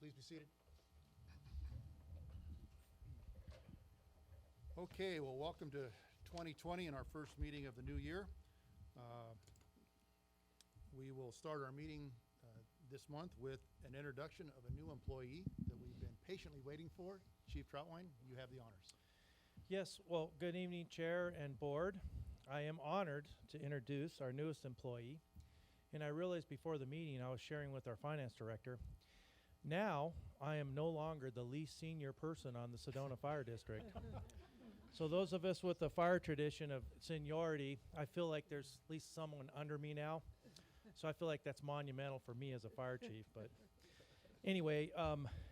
Please be seated. Okay, well, welcome to 2020 and our first meeting of the new year. We will start our meeting this month with an introduction of a new employee that we've been patiently waiting for. Chief Troutwine, you have the honors. Yes, well, good evening, Chair and Board. I am honored to introduce our newest employee. And I realized before the meeting, I was sharing with our Finance Director, now I am no longer the least senior person on the Sedona Fire District. So those of us with the fire tradition of seniority, I feel like there's at least someone under me now. So I feel like that's monumental for me as a fire chief. But anyway,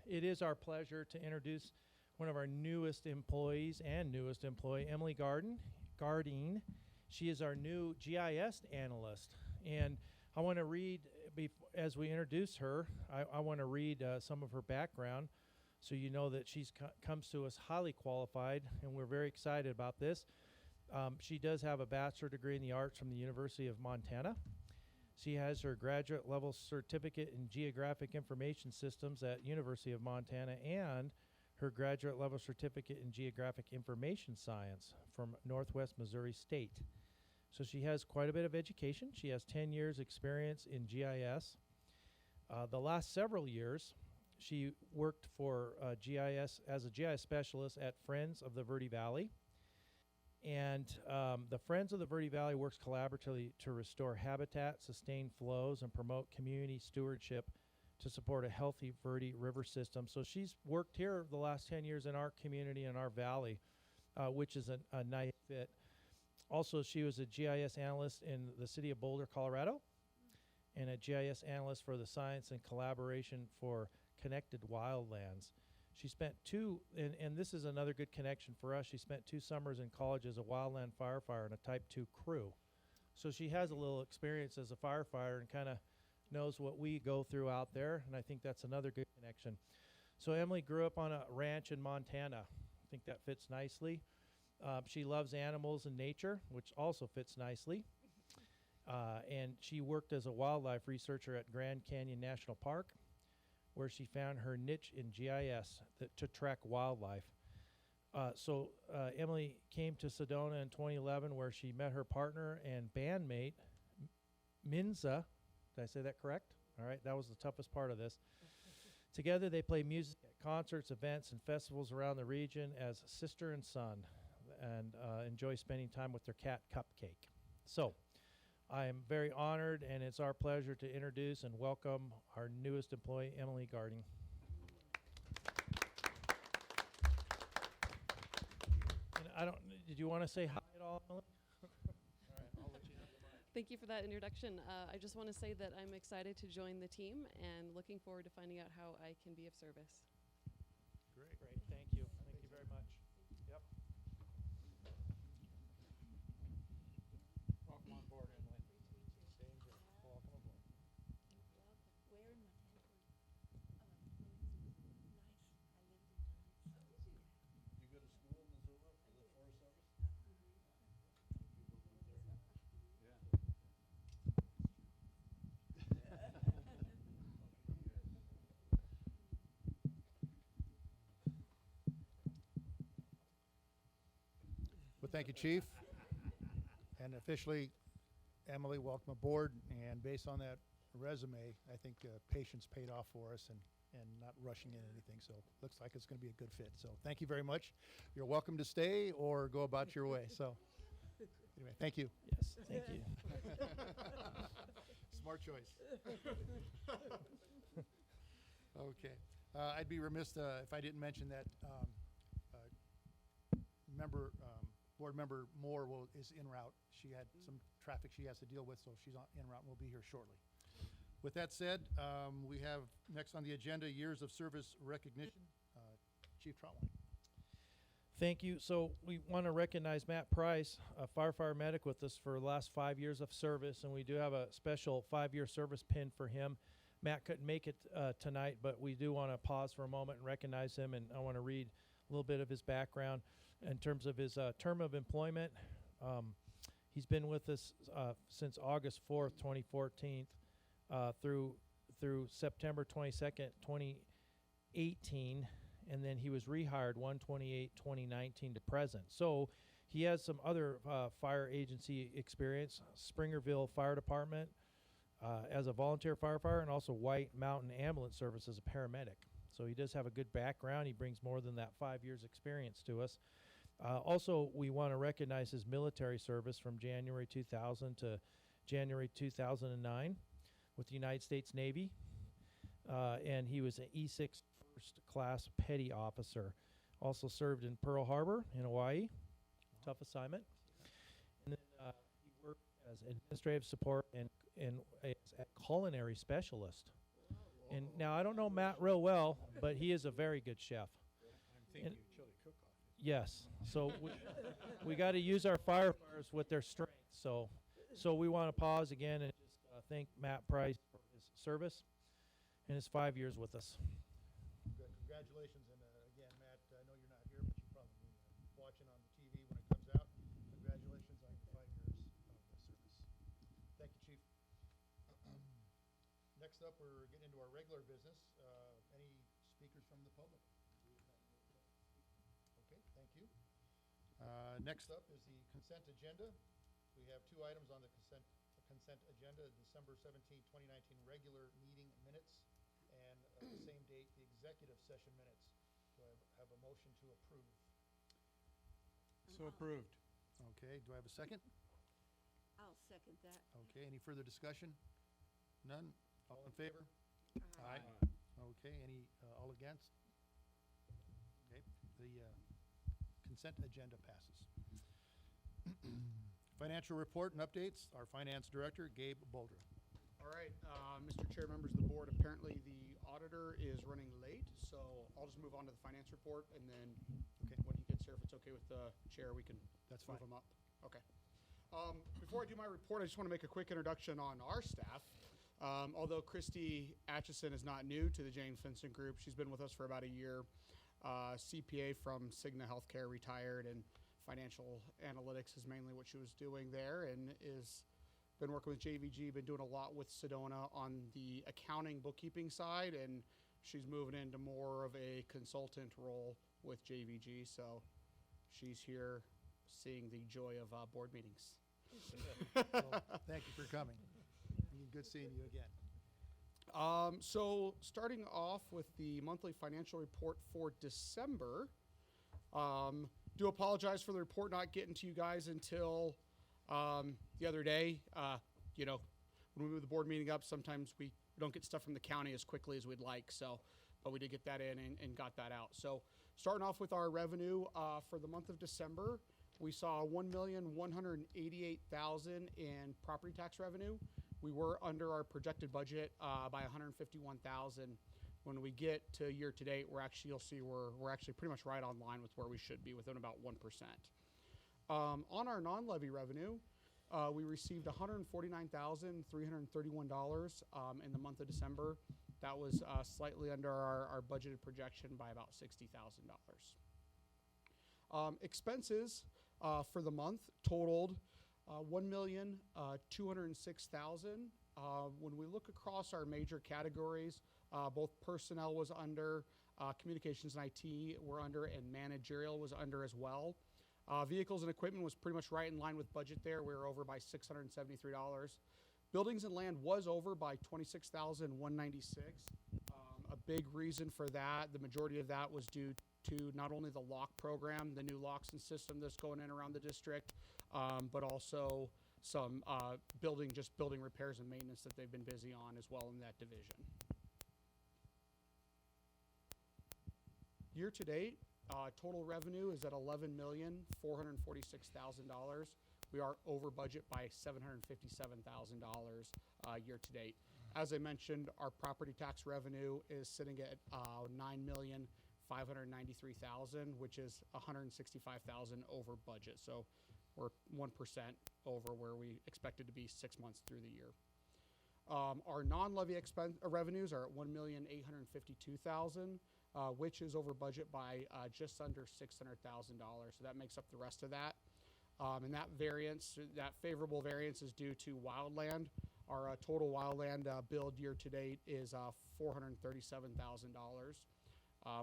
it is our pleasure to introduce one of our newest employees and newest employee, Emily Gardein. She is our new GIS analyst. And I want to read, as we introduce her, I want to read some of her background so you know that she comes to us highly qualified, and we're very excited about this. She does have a bachelor degree in the arts from the University of Montana. She has her graduate level certificate in geographic information systems at University of Montana and her graduate level certificate in geographic information science from Northwest Missouri State. So she has quite a bit of education. She has 10 years experience in GIS. The last several years, she worked for GIS as a GIS specialist at Friends of the Verde Valley. And the Friends of the Verde Valley works collaboratively to restore habitat, sustain flows, and promote community stewardship to support a healthy Verde River system. So she's worked here the last 10 years in our community and our valley, which is a nice fit. Also, she was a GIS analyst in the city of Boulder, Colorado, and a GIS analyst for the Science and Collaboration for Connected Wildlands. She spent and this is another good connection for us, she spent 2 summers in college as a wildland firefighter in a Type 2 crew. So she has a little experience as a firefighter and kind of knows what we go through out there, and I think that's another good connection. So Emily grew up on a ranch in Montana. I think that fits nicely. She loves animals and nature, which also fits nicely. And she worked as a wildlife researcher at Grand Canyon National Park, where she found her niche in GIS to track wildlife. So Emily came to Sedona in 2011, where she met her partner and bandmate, Minza. Did I say that correct? All right, that was the toughest part of this. Together, they play music at concerts, events, and festivals around the region as sister and son, and enjoy spending time with their cat, Cupcake. So I am very honored, and it's our pleasure to introduce and welcome our newest employee, Emily Gardein. And did you want to say hi at all, Emily? All right, I'll let you have the mic. Thank you for that introduction. I just want to say that I'm excited to join the team and looking forward to finding out how I can be of service. Great. Thank you. Thank you very much. Yep. Welcome on board, Emily. Same here. Welcome aboard. Where in Montana? Nice. I lived in Nice. You go to school in Missoula for the Forest Service? Well, thank you, Chief. And officially, Emily, welcome aboard. And based on that resume, I think patience paid off for us and not rushing in anything. So looks like it's going to be a good fit. So thank you very much. You're welcome to stay or go about your way. So anyway, thank you. Yes, thank you. Smart choice. Okay. I'd be remiss if I didn't mention that Board Member Moore is en route. She had some traffic she has to deal with, so she's en route and will be here shortly. With that said, we have next on the agenda, years of service recognition. Chief Troutwine. Thank you. So we want to recognize Matt Price, a firefighter medic with us for the last 5 years of service, and we do have a special 5-year service pin for him. Matt couldn't make it tonight, but we do want to pause for a moment and recognize him, and I want to read a little bit of his background in terms of his term of employment. He's been with us since August 4th, 2014, through September 22nd, 18, and then he was rehired 1/28/2019 to present. So he has some other fire agency experience, Springerville Fire Department as a volunteer firefighter, and also White Mountain Ambulance Service as a paramedic. So he does have a good background. He brings more than that 5 years experience to us. Also, we want to recognize his military service from January 2000 to January 2009 with the United States Navy. And he was an E6 first class petty officer. Also served in Pearl Harbor in Hawaii. Tough assignment. And then he worked as administrative support and as a culinary specialist. And now I don't know Matt real well, but he is a very good chef. I'm thinking chili cook-off. Yes. So we got to use our firefighters with their strengths. So we want to pause again and just thank Matt Price for his service and his 5 years with us. Good. Congratulations, and again, Matt, I know you're not here, but you're probably watching on the TV when it comes out. Congratulations on your 5 years of service. Thank you, Chief. Next up, we're getting into our regular business. Any speakers from the public? Okay, thank you. Next up is the consent agenda. We have 2 items on the consent agenda: December 17, 2019 regular meeting minutes, and the same date, the executive session minutes. Do I have a motion to approve? So approved. Okay, do I have a second? I'll second that. Okay, any further discussion? None? All in favor? Aye. Okay, any, all against? Okay, the consent agenda passes. Financial report and updates, our finance director, Gabe Boldra. All right, Mr. Chair, members of the board, apparently the auditor is running late, so I'll just move on to the finance report, and then when he gets here, if it's okay with the chair, we can That's move fine. him up. Okay. Before I do my report, I just want to make a quick introduction on our staff. Although Christy Atchison is not new to the Jane Finson Group, she's been with us for about a year. CPA from Cigna Healthcare, retired, and financial analytics is mainly what she was doing there, and is been working with JVG, been doing a lot with Sedona on the accounting bookkeeping side, and she's moving into more of a consultant role with JVG, so she's here seeing the joy of board meetings. Well, thank you for coming. Good seeing you again. So starting off with the monthly financial report for December, do apologize for the report not getting to you guys until the other day. You know, when we move the board meeting up, sometimes we don't get stuff from the county as quickly as we'd like. So, but we did get that in and got that out. So starting off with our revenue for the month of December, we saw $1,188,000 in property tax revenue. We were under our projected budget by $151,000. When we get to year to date, you'll see we're actually pretty much right on line with where we should be, within about 1%. On our non-levy revenue, we received $149,331 in the month of December. That was slightly under our budgeted projection by about $60,000. Expenses for the month totaled $1,206,000. When we look across our major categories, both personnel was under, communications and IT were under, and managerial was under as well. Vehicles and equipment was pretty much right in line with budget there. We were over by $673. Buildings and land was over by $26,196. A big reason for that, the majority of that was due to not only the lock program, the new locks and system that's going in around the district, but also some building repairs and maintenance that they've been busy on as well in that division. Year to date, total revenue is at $11,446,000. We are over budget by $757,000 year to date. As I mentioned, our property tax revenue is sitting at $9,593,000, which is $165,000 over budget. So we're 1% over where we expected to be 6 months through the year. Our non-levy revenues are at $1,852,000, which is over budget by just under $600,000. So that makes up the rest of that. And that variance, that favorable variance, is due to wildland. Our total wildland billed year to date is $437,000.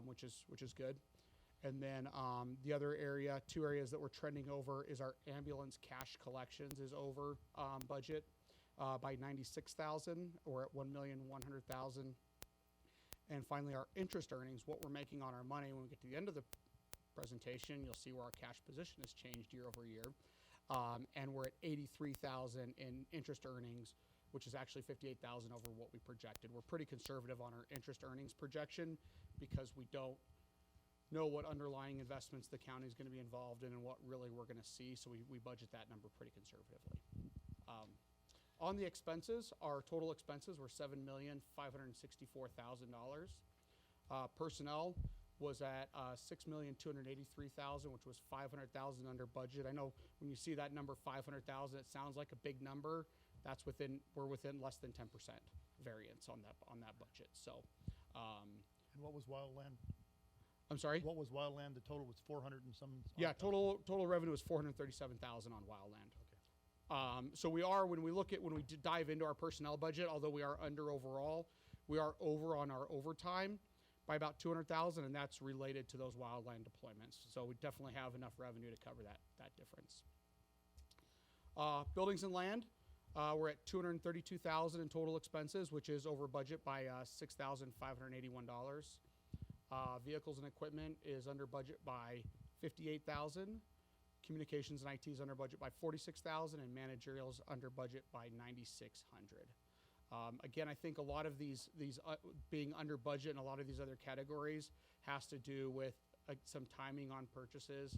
which is good. And then the other area, 2 areas that we're trending over is our ambulance cash collections is over budget by $96,000. We're at $1,100,000. And finally, our interest earnings, what we're making on our money. When we get to the end of the presentation, you'll see where our cash position has changed year over year. And we're at $83,000 in interest earnings, which is actually $58,000 over what we projected. We're pretty conservative on our interest earnings projection because we don't know what underlying investments the county is going to be involved in and what really we're going to see, so we budget that number pretty conservatively. On the expenses, our total expenses were $7,564,000. Personnel was at $6,283,000, which was $500,000 under budget. I know when you see that number 500,000, it sounds like a big number. We're within less than 10% variance on that budget. So, And what was wildland? I'm sorry. What was wildland? The total was 400 and some. Yeah, total revenue was $437,000 on wildland. Okay. So when we dive into our personnel budget, although we are under overall, we are over on our overtime by about $200,000, and that's related to those wildland deployments. So we definitely have enough revenue to cover that difference. Buildings and land, we're at $232,000 in total expenses, which is over budget by $6,581. Vehicles and equipment is under budget by $58,000. Communications and IT is under budget by $46,000, and managerial is under budget by $9,600. Again, I think a lot of these being under budget and a lot of these other categories has to do with some timing on purchases.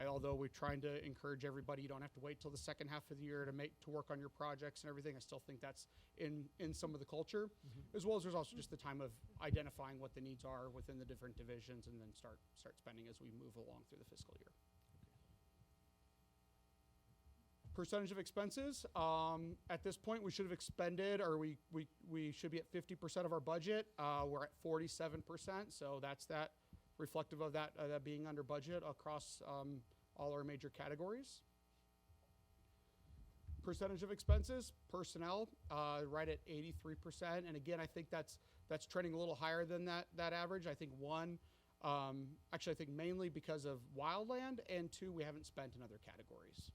Although we're trying to encourage everybody, you don't have to wait till the second half of the year to work on your projects and everything. I still think that's in some of the culture, as well as there's also just the time of identifying what the needs are within the different divisions and then start spending as we move along through the fiscal year. Percentage of expenses, at this point we should have expended, or we should be at 50% of our budget. We're at 47%, so that's that reflective of that being under budget across all our major categories. Percentage of expenses, personnel, right at 83%, and again I think that's trending a little higher than that average. I think actually I think mainly because of wildland, and 2, we haven't spent in other categories.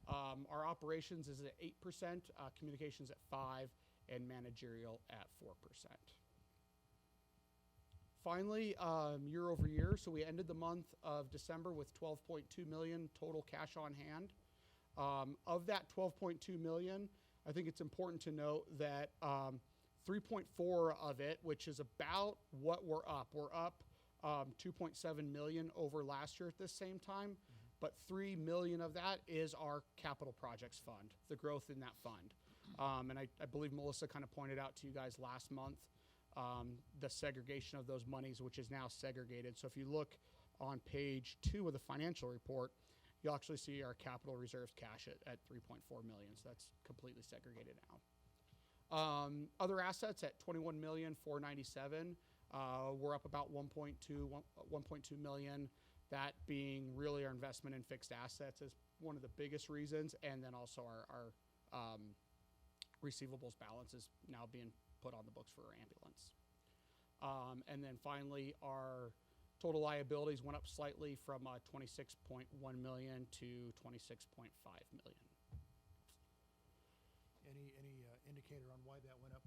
Our operations is at 8%, communications at 5%, and managerial at 4%. Finally, year over year, so we ended the month of December with $12.2 million total cash on hand. Of that $12.2 million, I think it's important to note that 3.4 of it, which is about what we're up. We're up 2.7 million over last year at this same time. But 3 million of that is our capital projects fund, the growth in that fund. And I believe Melissa kind of pointed out to you guys last month the segregation of those monies, which is now segregated. So if you look on page 2 of the financial report, you'll actually see our capital reserves cash at 3.4 million. So that's completely segregated now. Other assets at 21,497,000. We're up about 1.2 million. That being really our investment in fixed assets is one of the biggest reasons, and then also our receivables balance is now being put on the books for our ambulance. And then finally, our total liabilities went up slightly from 26.1 million to 26.5 million. Any indicator on why that went up?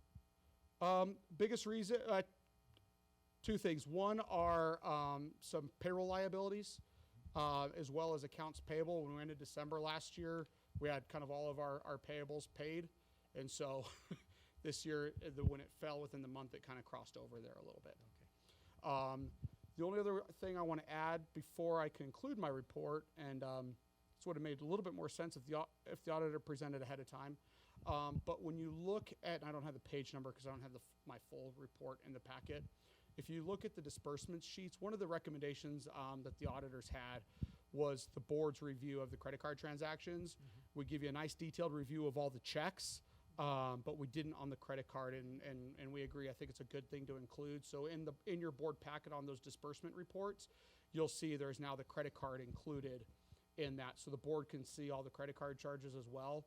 Biggest reason, 2 things. One are some payroll liabilities, as well as accounts payable. When we ended December last year, we had kind of all of our payables paid. And so this year, when it fell within the month, it kind of crossed over there a little bit. Okay. The only other thing I want to add before I conclude my report, and this would have made a little bit more sense if the auditor presented ahead of time. But when you look at, and I don't have the page number because I don't have my full report in the packet. If you look at the disbursement sheets, one of the recommendations that the auditors had was the board's review of the credit card transactions. We give you a nice detailed review of all the checks, but we didn't on the credit card, and we agree. I think it's a good thing to include. So in your board packet on those disbursement reports, you'll see there's now the credit card included in that, so the board can see all the credit card charges as well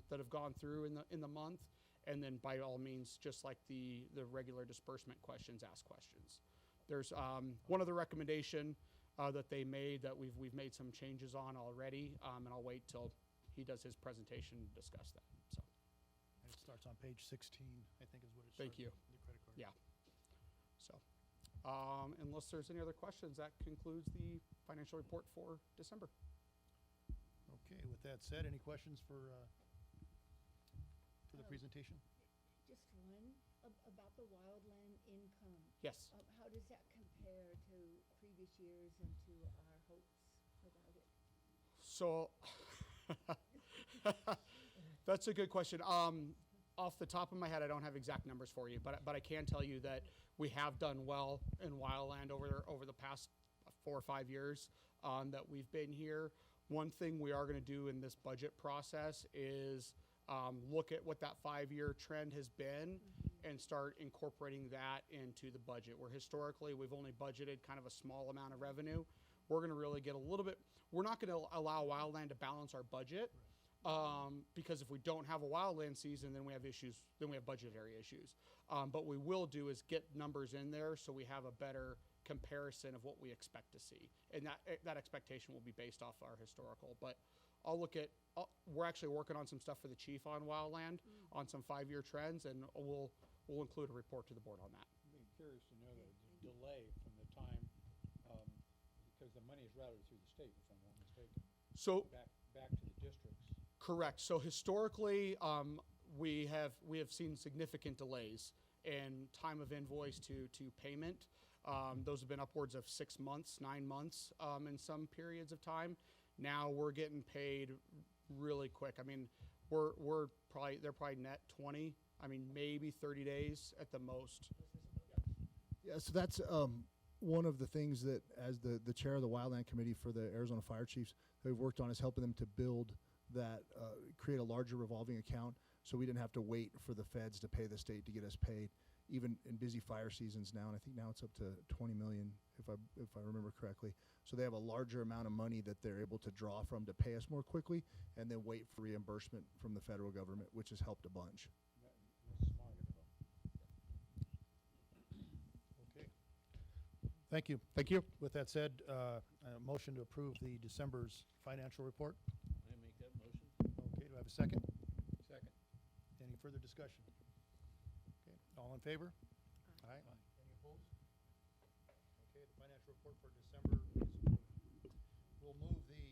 that have gone through in the month. And then by all means, just like the regular disbursement questions, ask questions. there's one other recommendation that they made that we've made some changes on already, and I'll wait till he does his presentation to discuss that. So, And it starts on page 16, I think is what it starts. Thank you. with, The credit card. Yeah. So, unless there's any other questions, that concludes the financial report for December. Okay, with that said, any questions for the presentation? Just one, about the wildland income. Yes. How does that compare to previous years and to our hopes about it? So, that's a good question. Off the top of my head, I don't have exact numbers for you, but I can tell you that we have done well in wildland over the past 4 or 5 years that we've been here. One thing we are going to do in this budget process is look at what that 5-year trend has been and start incorporating that into the budget. Where historically we've only budgeted kind of a small amount of revenue. We're going to really get a little bit, we're not going to allow wildland to balance our budget because if we don't have a wildland season, then we have issues, then we have budgetary issues. But we will do is get numbers in there so we have a better comparison of what we expect to see. And that expectation will be based off our historical. But I'll look at, we're actually working on some stuff for the chief on wildland, on some 5-year trends, and we'll include a report to the board on that. I'd be curious to know the delay from the time, because the money is routed through the state, if I'm not mistaken, So, back to the districts. correct. So historically, we have seen significant delays in time of invoice to payment. Those have been upwards of 6 months, 9 months in some periods of time. Now we're getting paid really quick. I mean, they're probably net 20. I mean, maybe 30 days at the most. Yeah, so that's one of the things that, as the chair of the Wildland Committee for the Arizona Fire Chiefs, that we've worked on is helping them to build that, create a larger revolving account so we didn't have to wait for the feds to pay the state to get us paid, even in busy fire seasons now. And I think now it's up to 20 million, if I remember correctly. So they have a larger amount of money that they're able to draw from to pay us more quickly and then wait for reimbursement from the federal government, which has helped a bunch. That's smart. Okay. Thank you. Thank you. With that said, a motion to approve the December's financial report. I make that motion. Okay, do I have a second? Second. Any further discussion? Okay, all in favor? Aye. Any opposed? Okay, the financial report for December is approved. We'll move the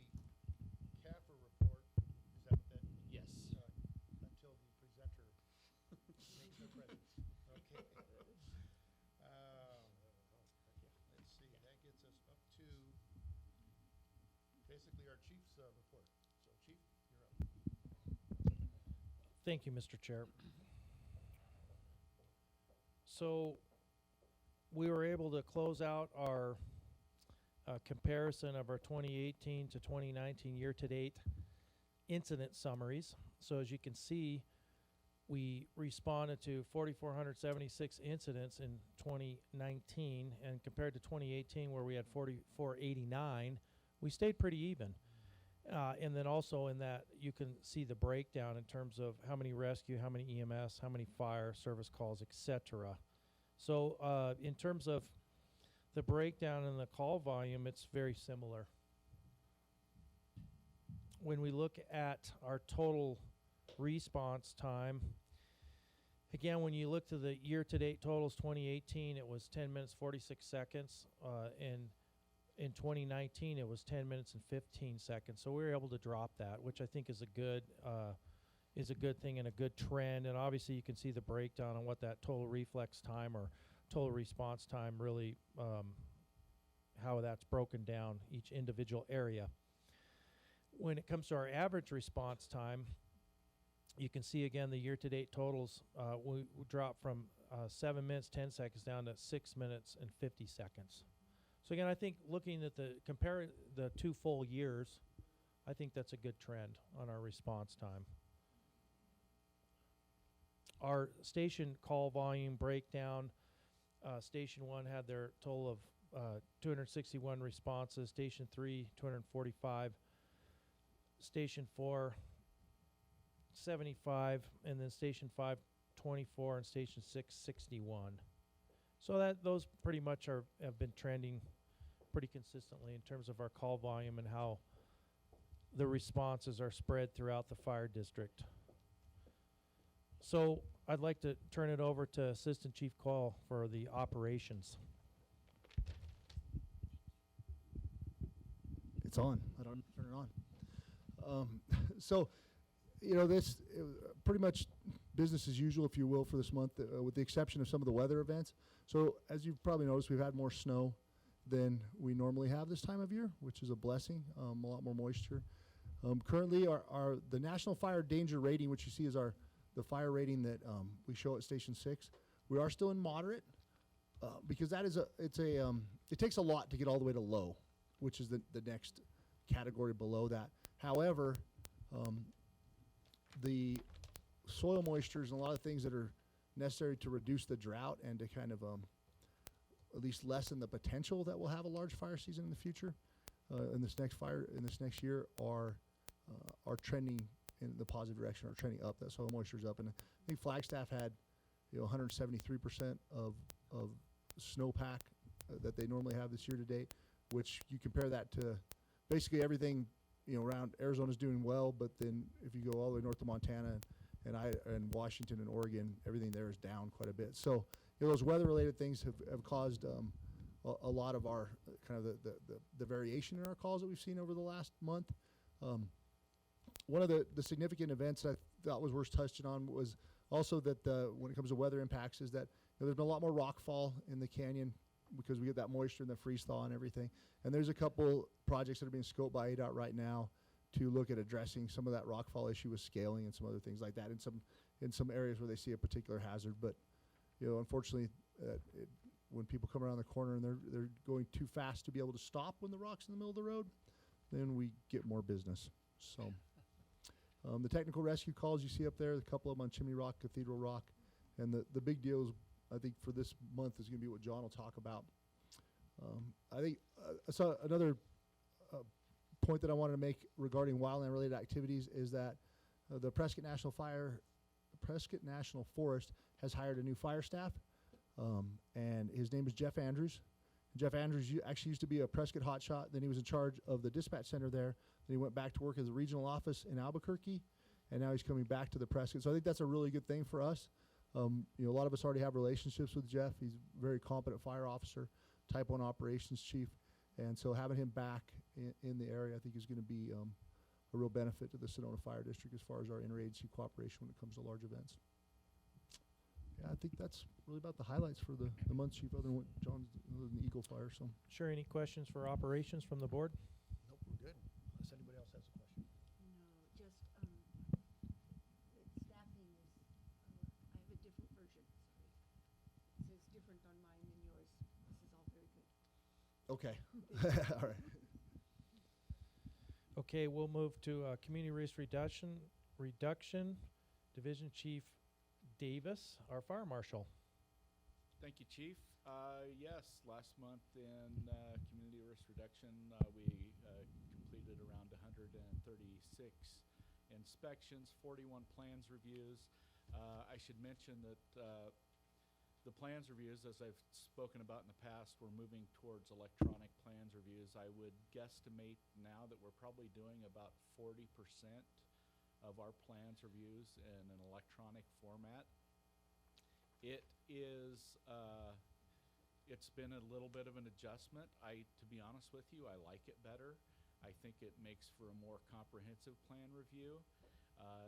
CAFR report, is that what that, Yes. until the presenter makes their presence. Okay. Let's see, that gets us up to basically our chief's report. So Chief, you're up. Thank you, Mr. Chair. So we were able to close out our comparison of our 2018 to 2019 year-to-date incident summaries. So as you can see, we responded to 4,476 incidents in 2019, and compared to 2018 where we had 4,489, we stayed pretty even. And then also in that, you can see the breakdown in terms of how many rescue, how many EMS, how many fire service calls, etc. So in terms of the breakdown in the call volume, it's very similar. When we look at our total response time, again, when you look to the year-to-date totals, 2018, it was 10 minutes, 46 seconds. In 2019, it was 10 minutes and 15 seconds. So we were able to drop that, which I think is a good thing and a good trend. And obviously, you can see the breakdown on what that total reflex time or total response time really, how that's broken down each individual area. When it comes to our average response time, you can see again the year-to-date totals. We dropped from 7 minutes 10 seconds down to 6 minutes and 50 seconds. So again, I think looking at compare the 2 full years, I think that's a good trend on our response time. Our station call volume breakdown, Station 1 had their total of 261 responses, Station 3, 245, Station 4, 75, and then Station 5, 24, and Station 6, 61. So that those pretty much have been trending pretty consistently in terms of our call volume and how the responses are spread throughout the fire district. So I'd like to turn it over to Assistant Chief Coyle for the operations. It's on. I don't turn it on. So, this pretty much business as usual, if you will, for this month, with the exception of some of the weather events. So, as you've probably noticed, we've had more snow than we normally have this time of year, which is a blessing. A lot more moisture. Currently, the National Fire Danger Rating, which you see is the fire rating that we show at Station 6, we are still in moderate because it takes a lot to get all the way to low, which is the next category below that. However, the soil moistures and a lot of things that are necessary to reduce the drought and to kind of at least lessen the potential that we'll have a large fire season in the future in this next year are trending in the positive direction, are trending up. That soil moisture is up, and I think Flagstaff had 173% of snowpack that they normally have this year to date, which you compare that to basically everything around Arizona's doing well, but then if you go all the way north to Montana and Washington and Oregon, everything there is down quite a bit. So those weather-related things have caused a lot of our kind of the variation in our calls that we've seen over the last month. One of the significant events that I thought was worth touching on was also that when it comes to weather impacts is that there's been a lot more rockfall in the canyon because we get that moisture and the freeze thaw and everything. And there's a couple projects that are being scoped by ADOT right now to look at addressing some of that rockfall issue with scaling and some other things like that in some areas where they see a particular hazard. But unfortunately, when people come around the corner and they're going too fast to be able to stop when the rock's in the middle of the road, then we get more business. So the technical rescue calls you see up there, a couple of them on Chimney Rock, Cathedral Rock, and the big deal is, I think for this month is going to be what John will talk about. I think another point that I wanted to make regarding wildland-related activities is that the Prescott National Forest has hired a new fire staff, and his name is Jeff Andrews. Jeff Andrews actually used to be a Prescott hotshot. Then he was in charge of the dispatch center there. Then he went back to work as a regional office in Albuquerque, and now he's coming back to the Prescott. So I think that's a really good thing for us. A lot of us already have relationships with Jeff. He's a very competent fire officer, Type 1 operations chief. And so having him back in the area, I think, is going to be a real benefit to the Sedona Fire District as far as our interagency cooperation when it comes to large events. Yeah, I think that's really about the highlights for the month, Chief, other than what John's, other than the Eagle Fire. So. Sure, any questions for operations from the board? Nope, we're good. Unless anybody else has a question. No, just, staffing is, I have a different version, sorry. It says different on mine than yours. This is all very good. Okay. All right. Okay, we'll move to Community Risk Reduction Division Chief Davis, our fire marshal. Thank you, Chief. Yes, last month in community risk reduction, we completed around 136 inspections, 41 plans reviews. I should mention that the plans reviews, as I've spoken about in the past, we're moving towards electronic plans reviews. I would guesstimate now that we're probably doing about 40% of our plans reviews in an electronic format. It is, it's been a little bit of an adjustment. To be honest with you, I like it better. I think it makes for a more comprehensive plan review.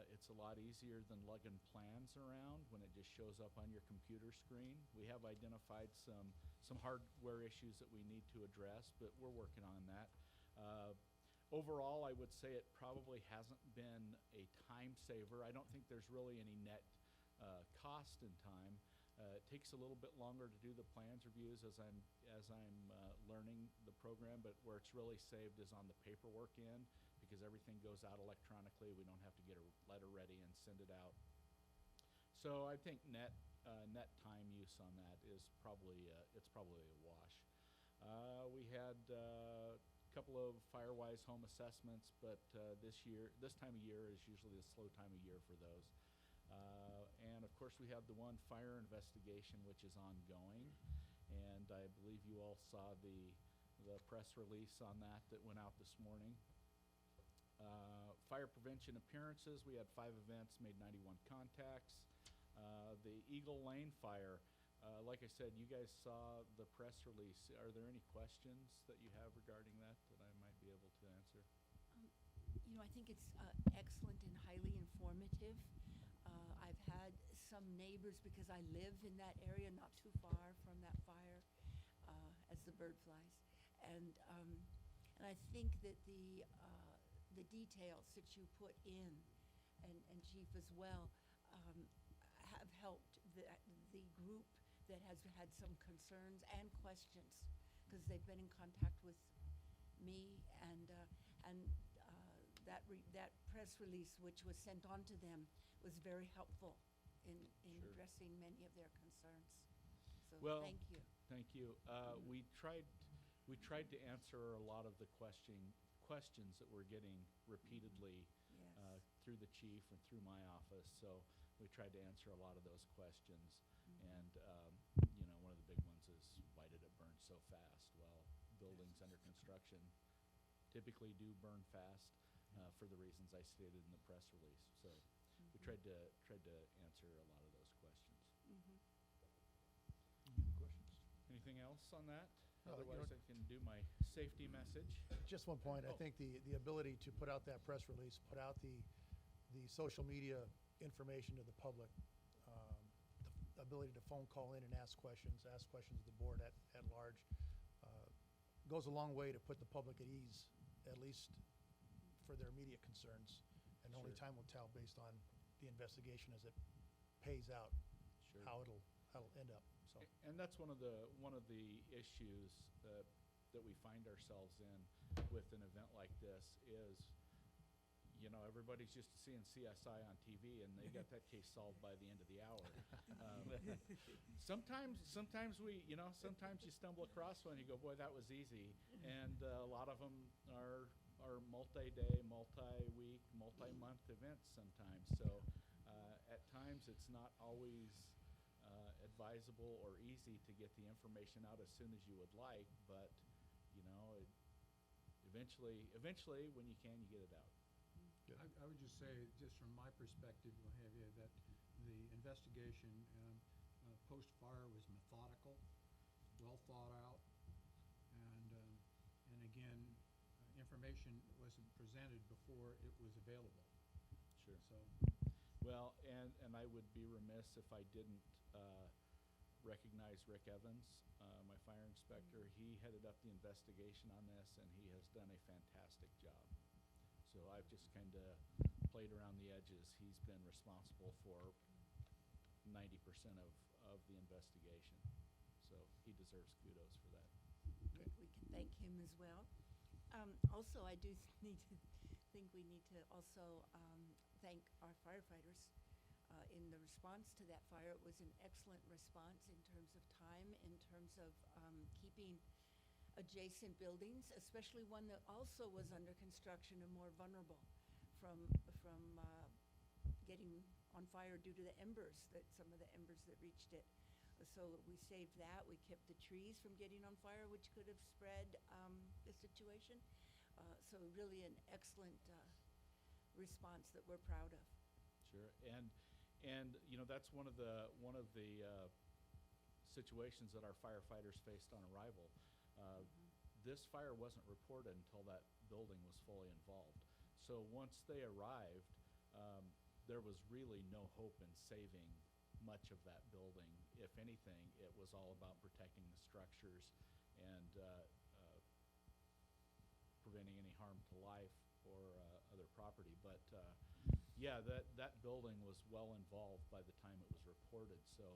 It's a lot easier than lugging plans around when it just shows up on your computer screen. We have identified some hardware issues that we need to address, but we're working on that. Overall, I would say it probably hasn't been a time saver. I don't think there's really any net cost in time. It takes a little bit longer to do the plans reviews as I'm learning the program, but where it's really saved is on the paperwork end, because everything goes out electronically. We don't have to get a letter ready and send it out. So I think net time use on that is probably it's probably a wash. We had a couple of Firewise home assessments, but this time of year is usually a slow time of year for those. And of course we have the one fire investigation which is ongoing. and I believe you all saw the press release on that went out this morning. Fire prevention appearances, we had 5 events, made 91 contacts. The Eagle Lane fire, like I said, you guys saw the press release. Are there any questions that you have regarding that I might be able to answer? You know, I think it's excellent and highly informative. I've had some neighbors, because I live in that area not too far from that fire, as the bird flies. And I think that the details that you put in, and Chief as well, have helped the group that has had some concerns and questions, because they've been in contact with me, and that press release, which was sent on to them, was very helpful in Sure. addressing many of their concerns. So Well, thank you. Thank you. We tried to answer a lot of the questions that we're getting repeatedly Yes. through the chief and through my office. So we tried to answer a lot of those questions. And one of the big ones is, why did it burn so fast? Well, buildings under construction typically do burn fast for the reasons I stated in the press release. So we tried to answer a lot of those questions. Mhm. Any other questions? Anything else on that? You know- Otherwise, I can do my safety message. Just one point, I Oh. think the ability to put out that press release, put out the social media information to the public, the ability to phone call in and ask questions of the board at large, goes a long way to put the public at ease, at least for their immediate concerns. And only Sure. time will tell based on the investigation as it pays out, Sure. how it'll end up, so. And that's one of the issues that we find ourselves in with an event like this is, everybody's used to seeing CSI on TV, and they got that case solved by the end of the hour. Sometimes sometimes you stumble across one, and you go, boy, that was easy. And a lot of them are multi-day, multi-week, multi-month events sometimes. So at times, it's not always advisable or easy to get the information out as soon as you would like, but eventually when you can, you get it out. I would just say, just from my perspective, what have you, that the investigation post-fire was methodical, well thought out, and again, information wasn't presented before it was available. Sure. So, Well, and I would be remiss if I didn't recognize Rick Evans, my fire inspector. He headed up the investigation on this, and he has done a fantastic job. So I've just kind of played around the edges. He's been responsible for 90% of the investigation. So he deserves kudos for that. We can thank him as well. Also, I do think we need to also thank our firefighters in the response to that fire. It was an excellent response in terms of time, in terms of keeping adjacent buildings, especially one that also was under construction and more vulnerable from getting on fire due to the embers, some of the embers that reached it. So we saved that. We kept the trees from getting on fire, which could have spread the situation. So really an excellent response that we're proud of. Sure, and that's one of the situations that our firefighters faced on arrival. This fire wasn't reported until that building was fully involved. So once they arrived, there was really no hope in saving much of that building. If anything, it was all about protecting the structures and preventing any harm to life or other property. But yeah, that building was well involved by the time it was reported. So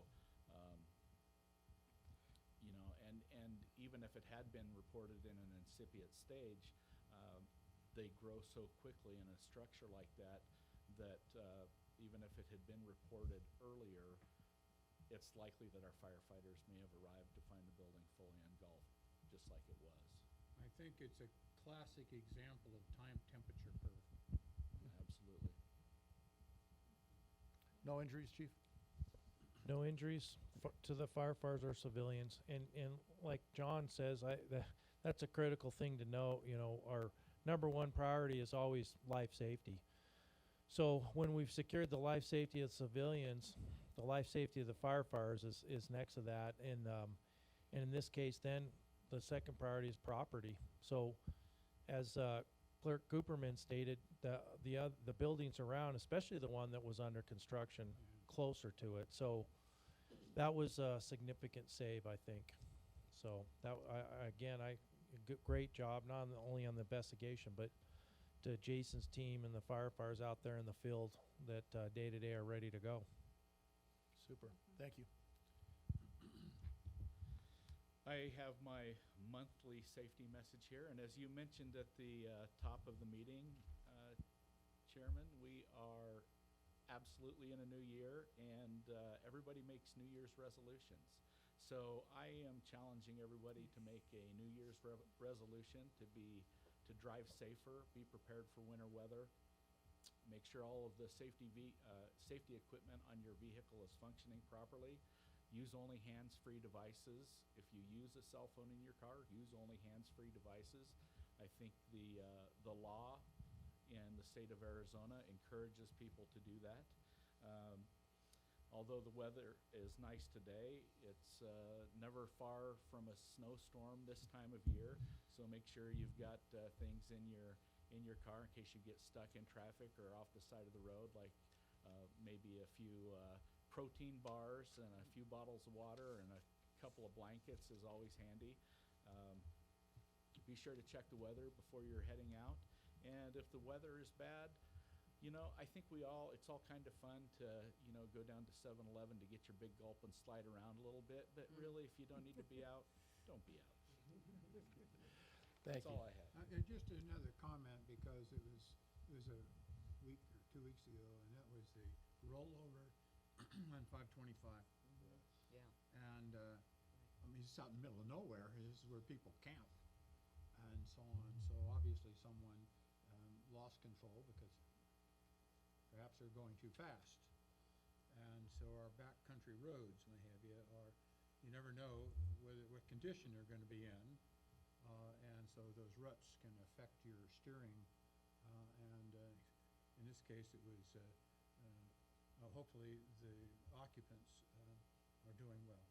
and even if it had been reported in an incipient stage, they grow so quickly in a structure like that even if it had been reported earlier, it's likely that our firefighters may have arrived to find the building fully engulfed, just like it was. I think it's a classic example of time temperature curve. Absolutely. No injuries, Chief? No injuries to the firefighters or civilians. And like John says, that's a critical thing to know. You know, our number one priority is always life safety. So when we've secured the life safety of civilians, the life safety of the firefighters is next to that. And in this case, then the second priority is property. So as Clerk Cooperman stated, the buildings around, especially the one that was under construction, closer to it. So that was a significant save, I think. So that great job, not only on the investigation, but to Jason's team and the firefighters out there in the field that day to day are ready to go. Super. Thank you. I have my monthly safety message here, and as you mentioned at the top of the meeting, Chairman, we are absolutely in a new year, and everybody makes New Year's resolutions. So I am challenging everybody to make a New Year's resolution to drive safer, be prepared for winter weather, make sure all of the safety equipment on your vehicle is functioning properly. Use only hands-free devices. If you use a cell phone in your car, use only hands-free devices. I think the law in the state of Arizona encourages people to do that. Although the weather is nice today, it's never far from a snowstorm this time of year. So make sure you've got things in your car in case you get stuck in traffic or off the side of the road, like maybe a few protein bars and a few bottles of water and a couple of blankets is always handy. Be sure to check the weather before you're heading out. And if the weather is bad, you know, I think it's all kind of fun to, you know, go down to 7-Eleven to get your big gulp and slide around a little bit. But really, if you don't need to be out, don't be out. Thank That's you. all I have. And just another comment, because it was a week or 2 weeks ago, and that was the rollover on 525. Yeah. And, I mean, it's out in the middle of nowhere. This is where people camp and so on. So obviously someone lost control because perhaps they're going too fast. And so our backcountry roads, may have you, you never know what condition they're going to be in. And so those ruts can affect your steering. And in this case, it was hopefully the occupants are doing well.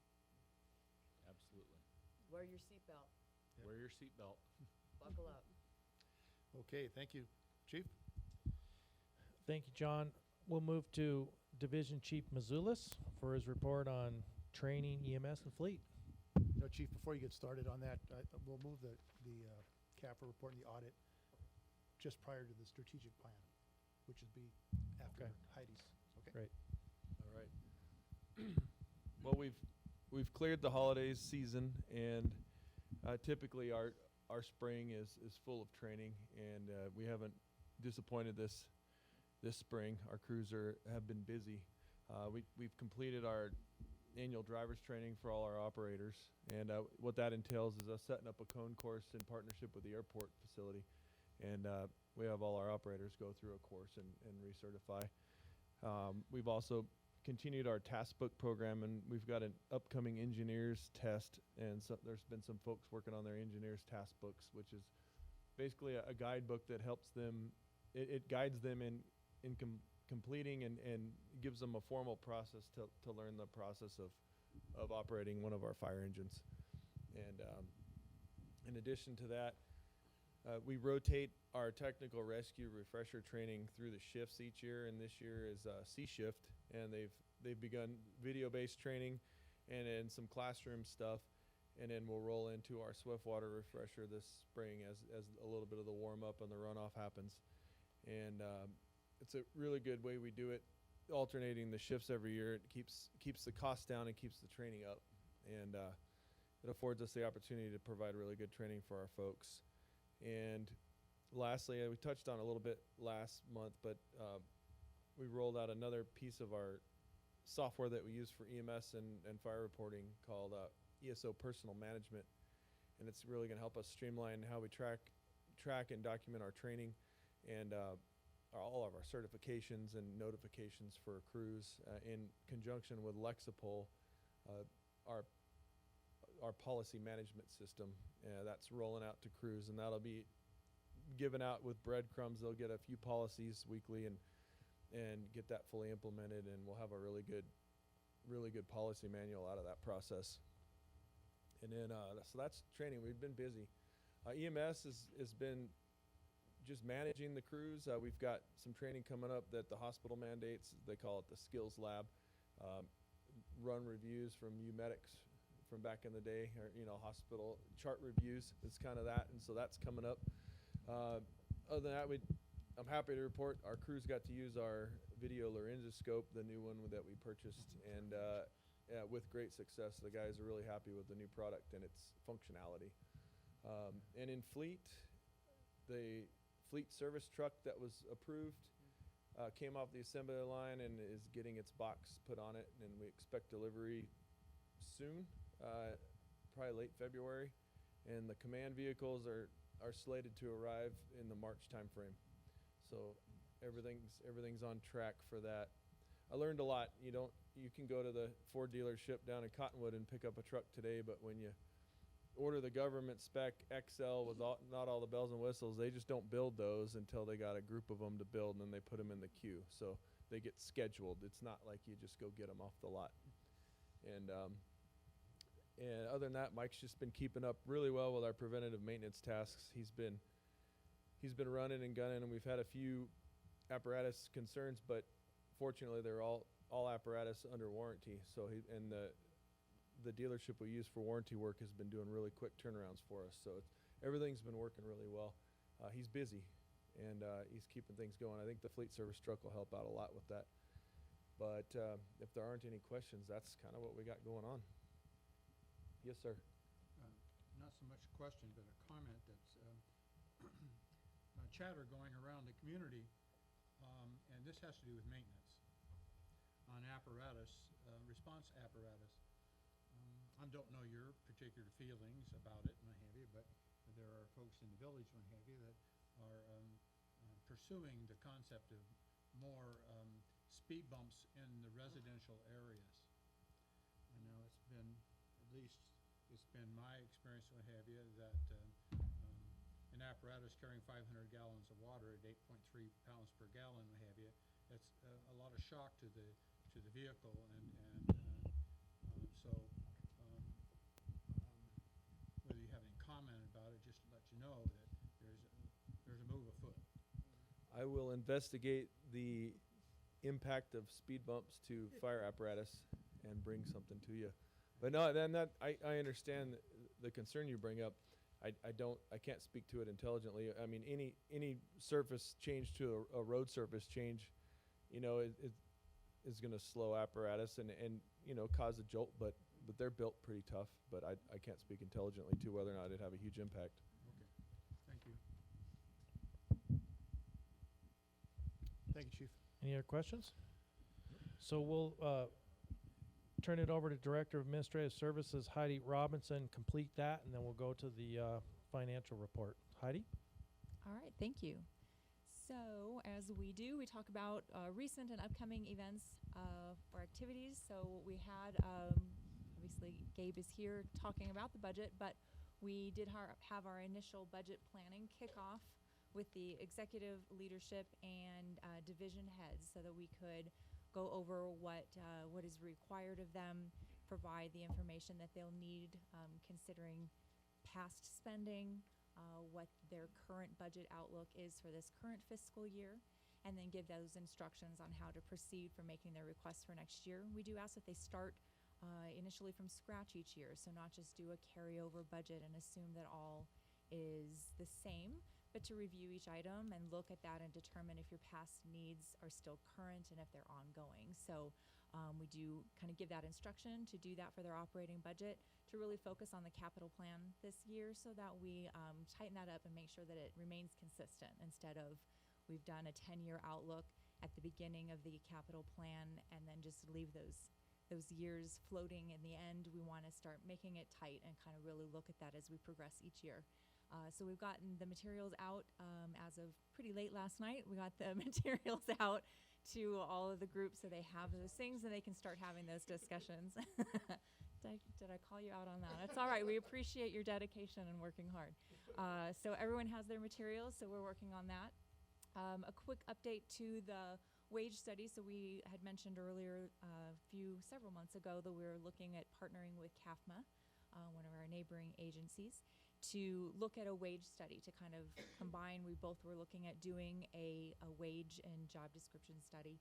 Absolutely. Wear your seatbelt. Yep. Wear your seatbelt. Buckle up. Okay, thank you. Chief? Thank you, John. We'll move to Division Chief Mazulis for his report on training, EMS, and fleet. No, Chief, before you get started on that, we'll move the CAPRA report and the audit just prior to the strategic plan, which would be after Okay. Heidi's. Okay? Great. All right. Well, we've cleared the holidays season, and typically our spring is full of training, and we haven't disappointed this spring. Our crews have been busy. We've completed our annual driver's training for all our operators, and what that entails is us setting up a cone course in partnership with the airport facility, and we have all our operators go through a course and recertify. We've also continued our task book program, and we've got an upcoming engineers test, and so there's been some folks working on their engineers task books, which is basically a guidebook that helps them. It guides them in completing and gives them a formal process to learn the process of operating one of our fire engines. And in addition to that, we rotate our technical rescue refresher training through the shifts each year, and this year is C shift, and they've begun video-based training and then some classroom stuff, and then we'll roll into our Swiftwater refresher this spring as a little bit of the warm-up and the runoff happens. And it's a really good way we do it, alternating the shifts every year. It keeps the cost down and keeps the training up, and it affords us the opportunity to provide really good training for our folks. And lastly, we touched on a little bit last month, but we rolled out another piece of our software that we use for EMS and fire reporting called Eso Personal Management, and it's really going to help us streamline how we track and document our training, and all of our certifications and notifications for crews in conjunction with Lexipol, our policy management system. That's rolling out to crews, and that'll be given out with breadcrumbs. They'll get a few policies weekly and get that fully implemented, and we'll have a really good policy manual out of that process. And then so that's training. We've been busy. EMS has been just managing the crews. We've got some training coming up that the hospital mandates. They call it the skills lab. Run reviews from medics from back in the day, or hospital chart reviews. It's kind of that, and so that's coming up. Other than that, I'm happy to report our crews got to use our video laryngoscope, the new one that we purchased, and with great success. The guys are really happy with the new product and its functionality. And in fleet, the fleet service truck that was approved came off the assembly line and is getting its box put on it, and we expect delivery soon, probably late February. And the command vehicles are slated to arrive in the March timeframe. So everything's on track for that. I learned a lot. You can go to the Ford dealership down in Cottonwood and pick up a truck today, but when you order the government spec XL with not all the bells and whistles, they just don't build those until they got a group of them to build, and then they put them in the queue. So they get scheduled. It's not like you just go get them off the lot. And other than that, Mike's just been keeping up really well with our preventative maintenance tasks. He's been running and gunning, and we've had a few apparatus concerns, but fortunately they're all apparatus under warranty. So the dealership we use for warranty work has been doing really quick turnarounds for us. So everything's been working really well. He's busy, and he's keeping things going. I think the fleet service truck will help out a lot with that. But if there aren't any questions, that's kind of what we got going on. Yes, sir. Not so much a question, but a comment that's chatter going around the community, and this has to do with maintenance on apparatus, response apparatus. I don't know your particular feelings about it and what have you, but there are folks in the village and what have you that are pursuing the concept of more speed bumps in the residential areas. I know it's been, at least it's been my experience and what have you, that an apparatus carrying 500 gallons of water at 8.3 pounds per gallon, what have you, it's a lot of shock to the vehicle, and so whether you have any comment about it, just to let you know that there's a move afoot. I will investigate the impact of speed bumps to fire apparatus and bring something to you. But no, then I understand the concern you bring up. I can't speak to it intelligently. I mean, any surface change to a road surface change, it is going to slow apparatus and cause a jolt. But they're built pretty tough. But I can't speak intelligently to whether or not it'd have a huge impact. Okay, thank you. Thank you, Chief. Any other questions? So we'll turn it over to Director of Administrative Services, Heidi Robinson, complete that, and then we'll go to the financial report. Heidi? All right, thank you. So as we do, we talk about recent and upcoming events or activities. So we had, obviously Gabe is here talking about the budget, but we did have our initial budget planning kickoff with the executive leadership and division heads so that we could go over what is required of them, provide the information that they'll need considering past spending, what their current budget outlook is for this current fiscal year, and then give those instructions on how to proceed for making their requests for next year. We do ask that they start initially from scratch each year, so not just do a carryover budget and assume that all is the same, but to review each item and look at that and determine if your past needs are still current and if they're ongoing. So we do kind of give that instruction to do that for their operating budget, to really focus on the capital plan this year so that we tighten that up and make sure that it remains consistent instead of we've done a 10-year outlook at the beginning of the capital plan and then just leave those years floating in the end. We want to start making it tight and kind of really look at that as we progress each year. So we've gotten the materials out as of pretty late last night. We got the materials out to all of the groups so they have those things and they can start having those discussions. Did I call you out on that? That's all right. We appreciate your dedication and working hard. So everyone has their materials, so we're working on that. A quick update to the wage study. So we had mentioned earlier, several months ago, that we were looking at partnering with CAFMA, one of our neighboring agencies, to look at a wage study to kind of combine. We both were looking at doing a wage and job description study,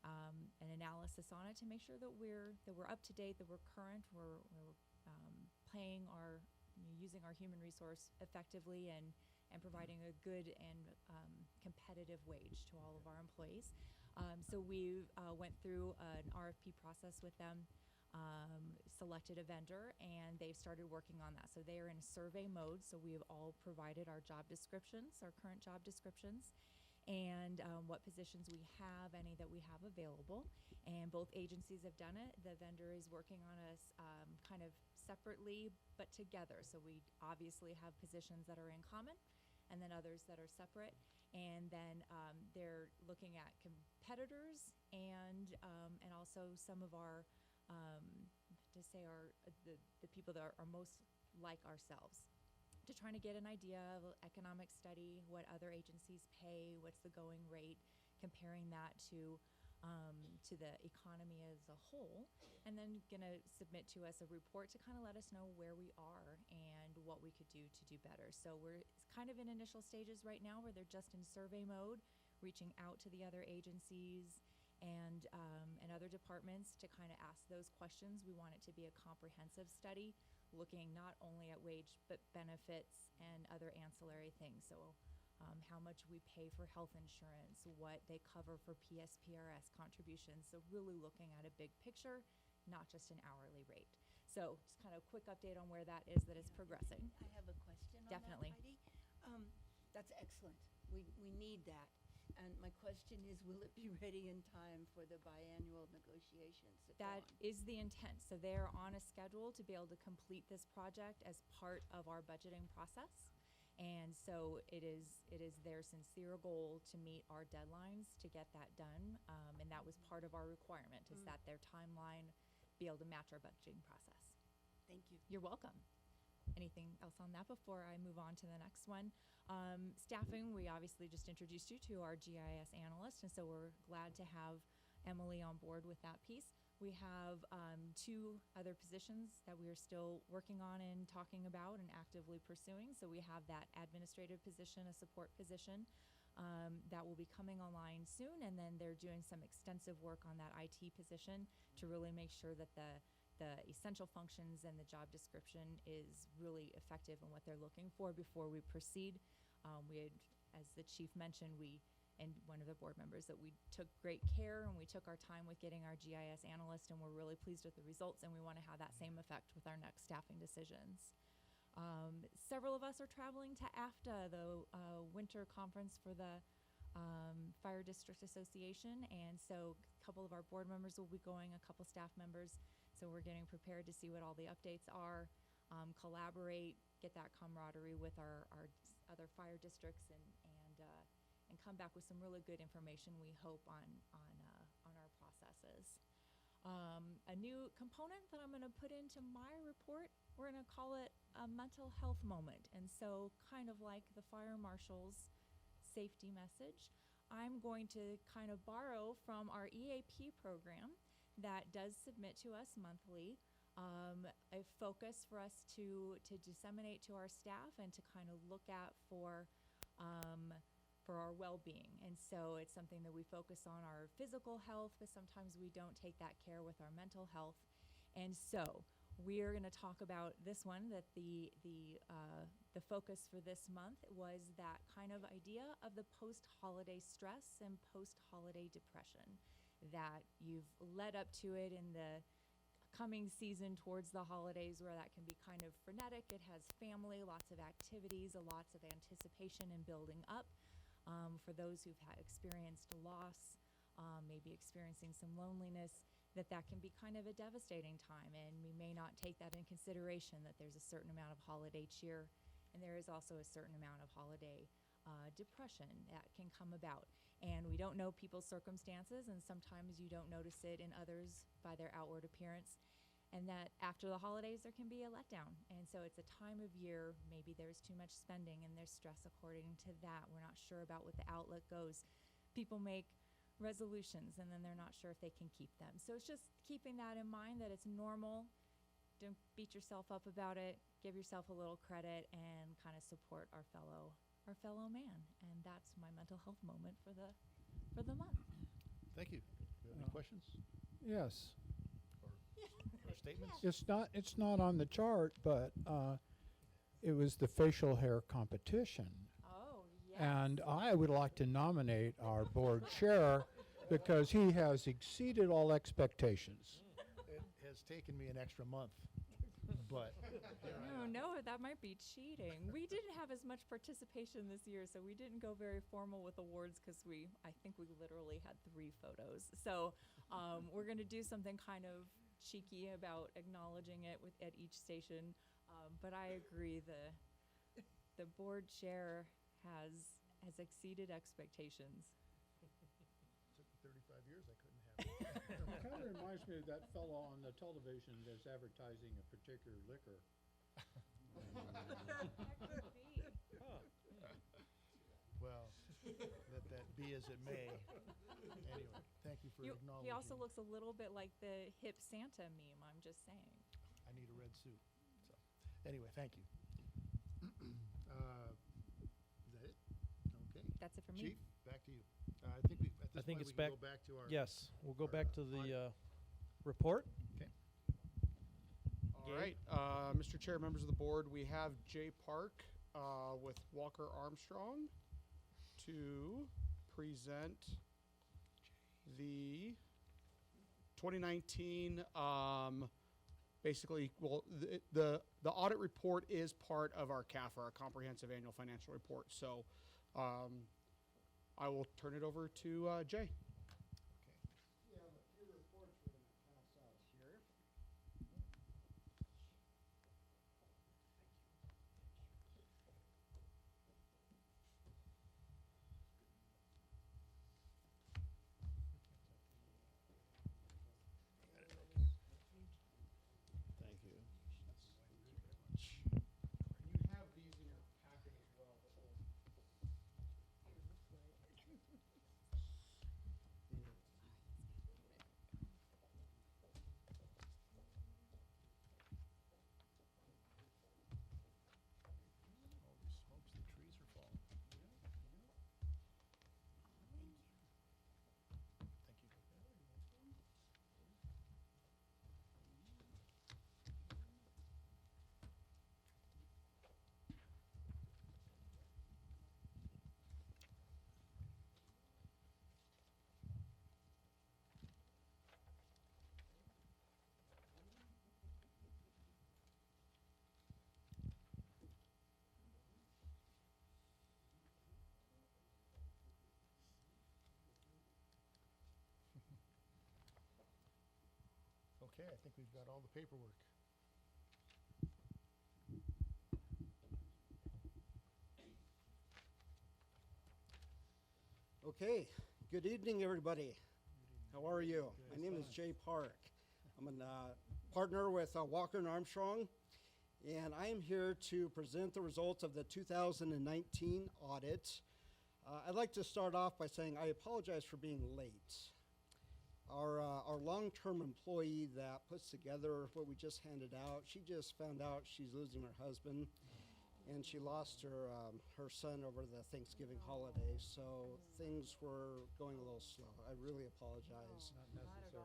an analysis on it to make sure that we're up to date, that we're current, we're paying our, using our human resource effectively and providing a good and competitive wage to all of our employees. So we went through an RFP process with them, selected a vendor, and they've started working on that. So they are in survey mode. So we have all provided our job descriptions, our current job descriptions, and what positions we have, any that we have available. And both agencies have done it. The vendor is working on us kind of separately, but together. So we obviously have positions that are in common, and then others that are separate. And then they're looking at competitors and also some of our the people that are most like ourselves, to trying to get an idea of economic study, what other agencies pay, what's the going rate, comparing that to the economy as a whole, and then gonna submit to us a report to kind of let us know where we are and what we could do to do better. So we're kind of in initial stages right now where they're just in survey mode, reaching out to the other agencies and other departments to kind of ask those questions. We want it to be a comprehensive study, looking not only at wage but benefits and other ancillary things. So how much we pay for health insurance, what they cover for PSPRS contributions. So really looking at a big picture, not just an hourly rate. So just kind of a quick update on where that is, that it's progressing. I have a question on Definitely. that, Heidi. That's excellent. We need that. And my question is, will it be ready in time for the biannual negotiations that go That on? is the intent. So they're on a schedule to be able to complete this project as part of our budgeting process. And so it is their sincere goal to meet our deadlines to get that done. And that was part of our requirement, is that their timeline be able to match our budgeting process. Thank you. You're welcome. Anything else on that before I move on to the next one? Staffing, we obviously just introduced you to our GIS analyst, and so we're glad to have Emily on board with that piece. We have 2 other positions that we are still working on and talking about and actively pursuing. So we have that administrative position, a support position, that will be coming online soon, and then they're doing some extensive work on that IT position to really make sure that the essential functions and the job description is really effective in what they're looking for before we proceed. We had, as the chief mentioned, and one of the board members, that we took great care and we took our time with getting our GIS analyst, and we're really pleased with the results, and we want to have that same effect with our next staffing decisions. Several of us are traveling to AFTA, the winter conference for the Fire District Association, and so a couple of our board members will be going, a couple staff members. So we're getting prepared to see what all the updates are, collaborate, get that camaraderie with our other fire districts, and come back with some really good information, we hope, on our processes. A new component that I'm going to put into my report, we're going to call it a mental health moment. And so kind of like the fire marshal's safety message, I'm going to kind of borrow from our EAP program that does submit to us monthly, a focus for us to disseminate to our staff and to kind of look at for our well-being. And so it's something that we focus on our physical health, but sometimes we don't take that care with our mental health. And so we're going to talk about this one, that the focus for this month was that kind of idea of the post-holiday stress and post-holiday depression, that you've led up to it in the coming season towards the holidays, where that can be kind of frenetic. It has family, lots of activities, lots of anticipation and building up. For those who've experienced loss, maybe experiencing some loneliness, that can be kind of a devastating time, and we may not take that in consideration, that there's a certain amount of holiday cheer And there is also a certain amount of holiday depression that can come about. And we don't know people's circumstances, and sometimes you don't notice it in others by their outward appearance. And that after the holidays, there can be a letdown. And so it's a time of year, maybe there's too much spending and there's stress according to that. We're not sure about what the outlook goes. People make resolutions and then they're not sure if they can keep them. So it's just keeping that in mind, that it's normal. Don't beat yourself up about it. Give yourself a little credit and kind of support our fellow man. And that's my mental health moment for the month. Thank you. Do you have any questions Yes. or statements? It's not on the chart, but it was the facial hair competition. Oh, yes. And I would like to nominate our board chair because he has exceeded all expectations. It has taken me an extra month, but No, that might be cheating. We didn't have as much participation this year, so we didn't go very formal with awards because I think we literally had 3 photos. So we're going to do something kind of cheeky about acknowledging it at each station. But I agree, the board chair has exceeded expectations. took me 35 years. I couldn't have it. It kind of reminds me of that fellow on the television that's advertising a particular liquor. Well, let that be as it may. Anyway, thank you for acknowledging. He also looks a little bit like the hip Santa meme, I'm just saying. I need a red suit. So, anyway, thank you. Is that it? Okay. That's it for me. Chief, back to you. I think we, at this think point, it's we can back- go back to our. Yes, we'll go our, back to audit. the report. Okay. All right, Mr. Chair, members of the board, we have Jay Park with Walker Armstrong to present the 2019, basically, well, the audit report is part of our CAFR, our Comprehensive Annual Financial Report. So I will turn it over to Jay. We have a few reports we're going to pass out here. Thank you. You have these in your packet as well. Holy smokes, the trees are falling. Thank you. Okay, I think we've got all the paperwork. Okay, good evening, everybody. How are you? My name is Jay Park. I'm a partner with Walker and Armstrong, and I am here to present the results of the 2019 audit. I'd like to start off by saying I apologize for being late. Our long-term employee that puts together what we just handed out, she just found out she's losing her husband, and she lost her son over the Thanksgiving holiday, so things were going a little slow. I really apologize. Not necessary.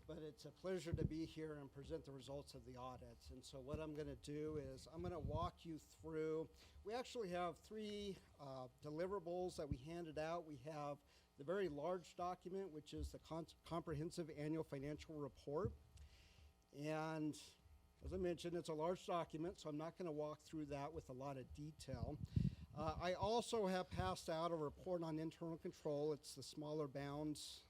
But it's a pleasure to be here and present the results of the audit. And so what I'm going to do is I'm going to walk you through. We actually have 3 deliverables that we handed out. We have the very large document, which is the Comprehensive Annual Financial Report. And as I mentioned, it's a large document, so I'm not going to walk through that with a lot of detail. I also have passed out a report on internal control. It's the smaller bounds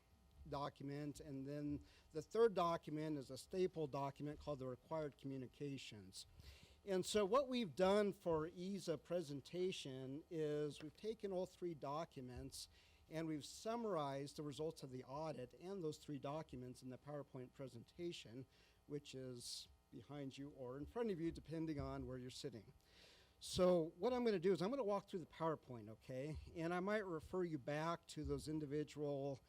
document. And then the third document is a staple document called the required communications. And so what we've done for ease of presentation is we've taken all three documents and we've summarized the results of the audit and those three documents in the PowerPoint presentation, which is behind you or in front of you, depending on where you're sitting. So what I'm going to do is I'm going to walk through the PowerPoint, okay? And I might refer you back to those individual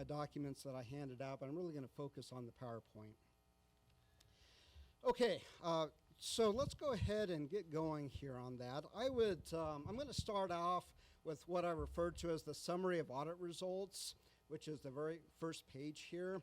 documents that I handed out, but I'm really going to focus on the PowerPoint. Okay, so let's go ahead and get going here on that. I'm going to start off with what I referred to as the summary of audit results, which is the very first page here.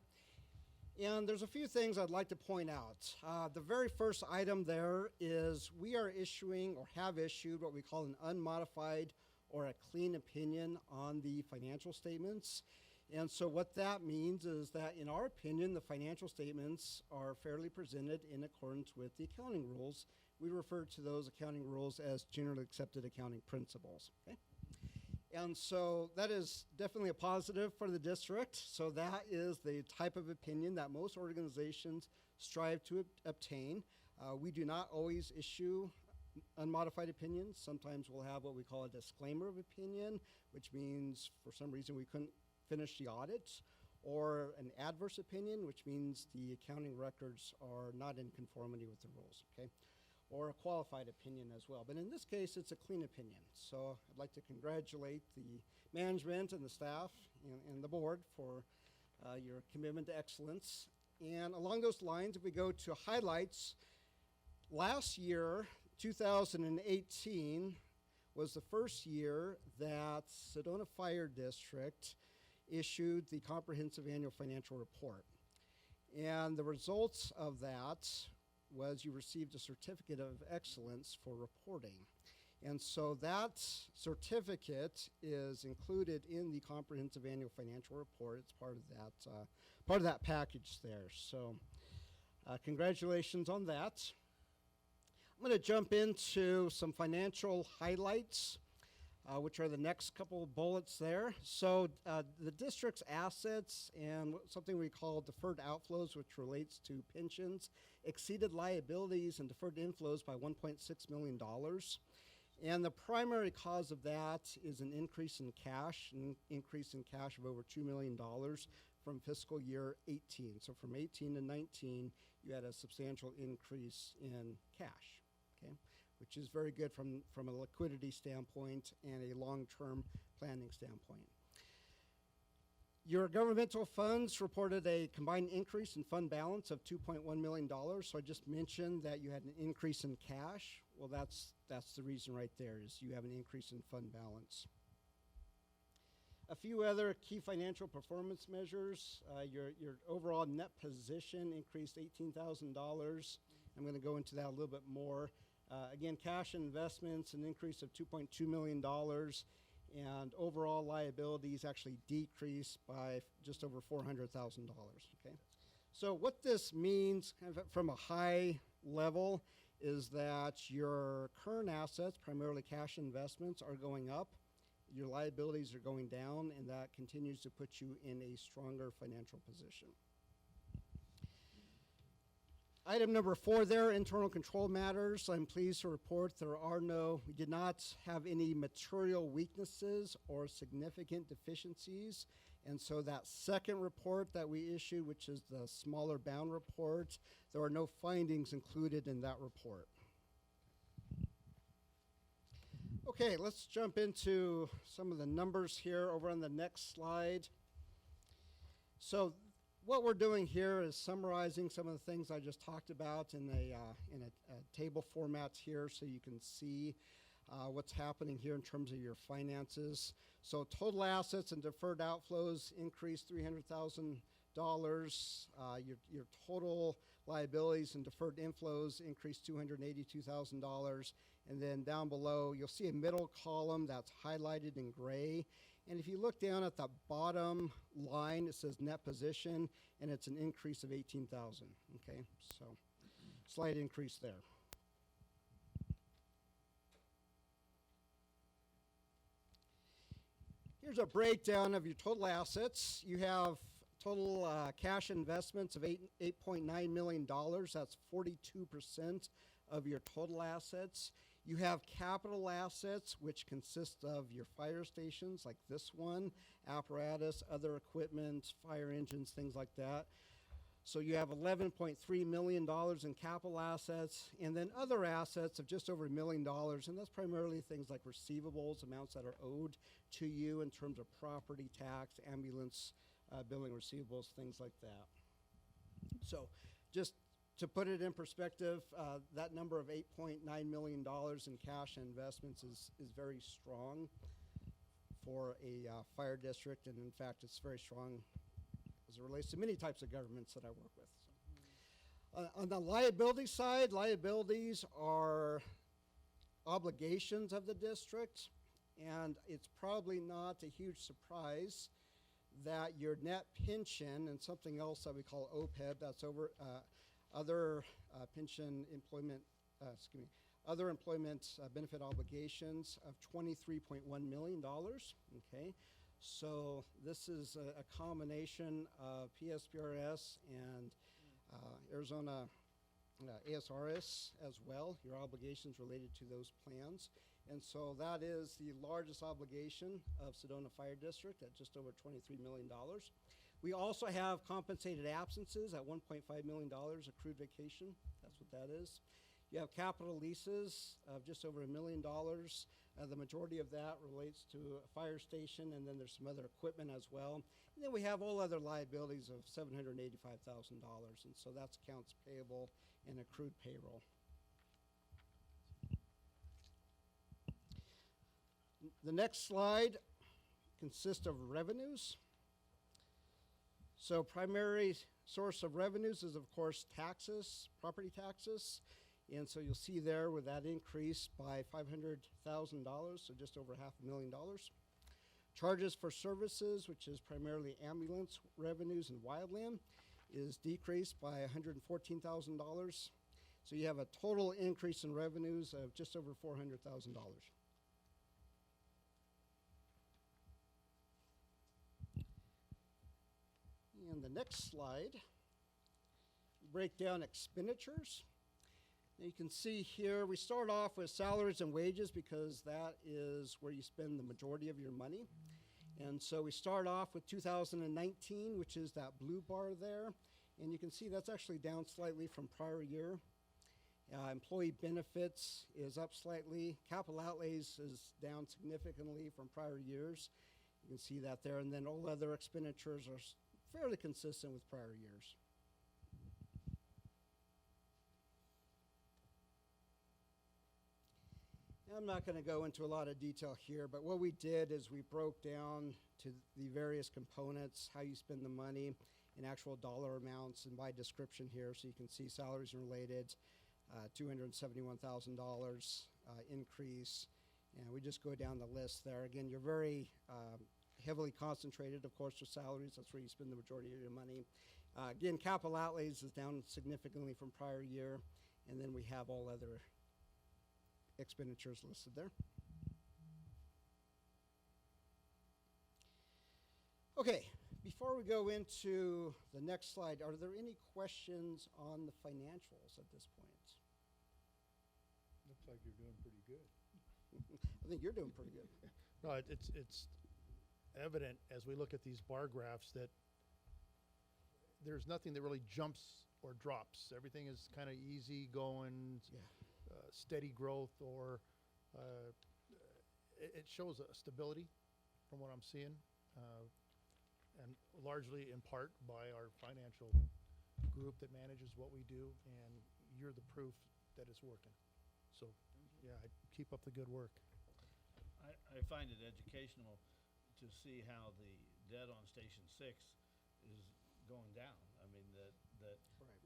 And there's a few things I'd like to point out. The very first item there is we are issuing or have issued what we call an unmodified or a clean opinion on the financial statements. And so what that means is that in our opinion, the financial statements are fairly presented in accordance with the accounting rules. We refer to those accounting rules as generally accepted accounting principles. Okay? And so that is definitely a positive for the district. So that is the type of opinion that most organizations strive to obtain. We do not always issue unmodified opinions. Sometimes we'll have what we call a disclaimer of opinion, which means for some reason we couldn't finish the audit, or an adverse opinion, which means the accounting records are not in conformity with the rules, okay? Or a qualified opinion as well. But in this case, it's a clean opinion. So I'd like to congratulate the management and the staff and the board for your commitment to excellence. And along those lines, if we go to highlights, last year, 2018, was the first year that Sedona Fire District issued the comprehensive annual financial report. And the results of that was you received a certificate of excellence for reporting. And so that certificate is included in the comprehensive annual financial report. It's part of that package there. So congratulations on that. I'm going to jump into some financial highlights, which are the next couple of bullets there. So the district's assets and something we call deferred outflows, which relates to pensions, exceeded liabilities and deferred inflows by $1.6 million. And the primary cause of that is an increase in cash, of over $2 million from fiscal year 18. So from 18 to 19, you had a substantial increase in cash, okay? Which is very good from a liquidity standpoint and a long-term planning standpoint. Your governmental funds reported a combined increase in fund balance of $2.1 million. So I just mentioned that you had an increase in cash. Well, that's the reason right there, is you have an increase in fund balance. A few other key financial performance measures. Your overall net position increased $18,000. I'm going to go into that a little bit more. Again, cash and investments, an increase of $2.2 million, and overall liabilities actually decreased by just over $400,000, okay? So what this means kind of from a high level is that your current assets, primarily cash investments, are going up, your liabilities are going down, and that continues to put you in a stronger financial position. Item number 4 there, internal control matters. I'm pleased to report we did not have any material weaknesses or significant deficiencies. And so that second report that we issued, which is the smaller bound report, there are no findings included in that report. Okay, let's jump into some of the numbers here over on the next slide. So what we're doing here is summarizing some of the things I just talked about in a table format here, so you can see what's happening here in terms of your finances. So total assets and deferred outflows increased $300,000. Your total liabilities and deferred inflows increased $282,000. And then down below, you'll see a middle column that's highlighted in gray. And if you look down at the bottom line, it says net position, and it's an increase of $18,000, okay? So slight increase there. Here's a breakdown of your total assets. You have total cash investments of $8.9 million. That's 42% of your total assets. You have capital assets, which consist of your fire stations, like this one, apparatus, other equipment, fire engines, things like that. So you have $11.3 million in capital assets, and then other assets of just over $1 million, and that's primarily things like receivables, amounts that are owed to you in terms of property tax, ambulance billing receivables, things like that. So just to put it in perspective, that number of $8.9 million in cash and investments is very strong for a fire district, and in fact, it's very strong as it relates to many types of governments that I work with. So, on the liability side, liabilities are obligations of the district, and it's probably not a huge surprise that your net pension and something else that we call OPEB, that's over other pension employment, other employment benefit obligations of $23.1 million. Okay, so this is a combination of PSPRS and Arizona ASRS as well, your obligations related to those plans. And so that is the largest obligation of Sedona Fire District at just over $23 million. We also have compensated absences at $1.5 million, accrued vacation, that's what that is. You have capital leases of just over $1 million. The majority of that relates to a fire station, and then there's some other equipment as well. And then we have all other liabilities of $785,000, and so that's accounts payable and accrued payroll. The next slide consists of revenues. So primary source of revenues is, of course, taxes, property taxes. And so you'll see there where that increased by $500,000, so just over $500,000. Charges for services, which is primarily ambulance revenues and wildland, is decreased by $114,000. So you have a total increase in revenues of just over $400,000. And the next slide, break down expenditures. Now you can see here, we start off with salaries and wages because that is where you spend the majority of your money. And so we start off with 2019, which is that blue bar there. And you can see that's actually down slightly from prior year. Employee benefits is up slightly. Capital outlays is down significantly from prior years. You can see that there. And then all other expenditures are fairly consistent with prior years. I'm not going to go into a lot of detail here, but what we did is we broke down to the various components, how you spend the money in actual dollar amounts and by description here. So you can see salaries and related, $271,000 increase. And we just go down the list there. Again, you're very heavily concentrated, of course, with salaries. That's where you spend the majority of your money. Again, capital outlays is down significantly from prior year. And then we have all other expenditures listed there. Okay, before we go into the next slide, are there any questions on the financials at this point? Looks like you're doing pretty good. I think you're doing pretty good. No, it's evident as we look at these bar graphs that there's nothing that really jumps or drops. Everything is kind of easy going. Yeah. Steady growth, or it shows a stability from what I'm seeing, and largely in part by our financial group that manages what we do, and you're the proof that it's working. So, yeah, keep up the good work. I find it educational to see how the debt on Station 6 is going down. I mean,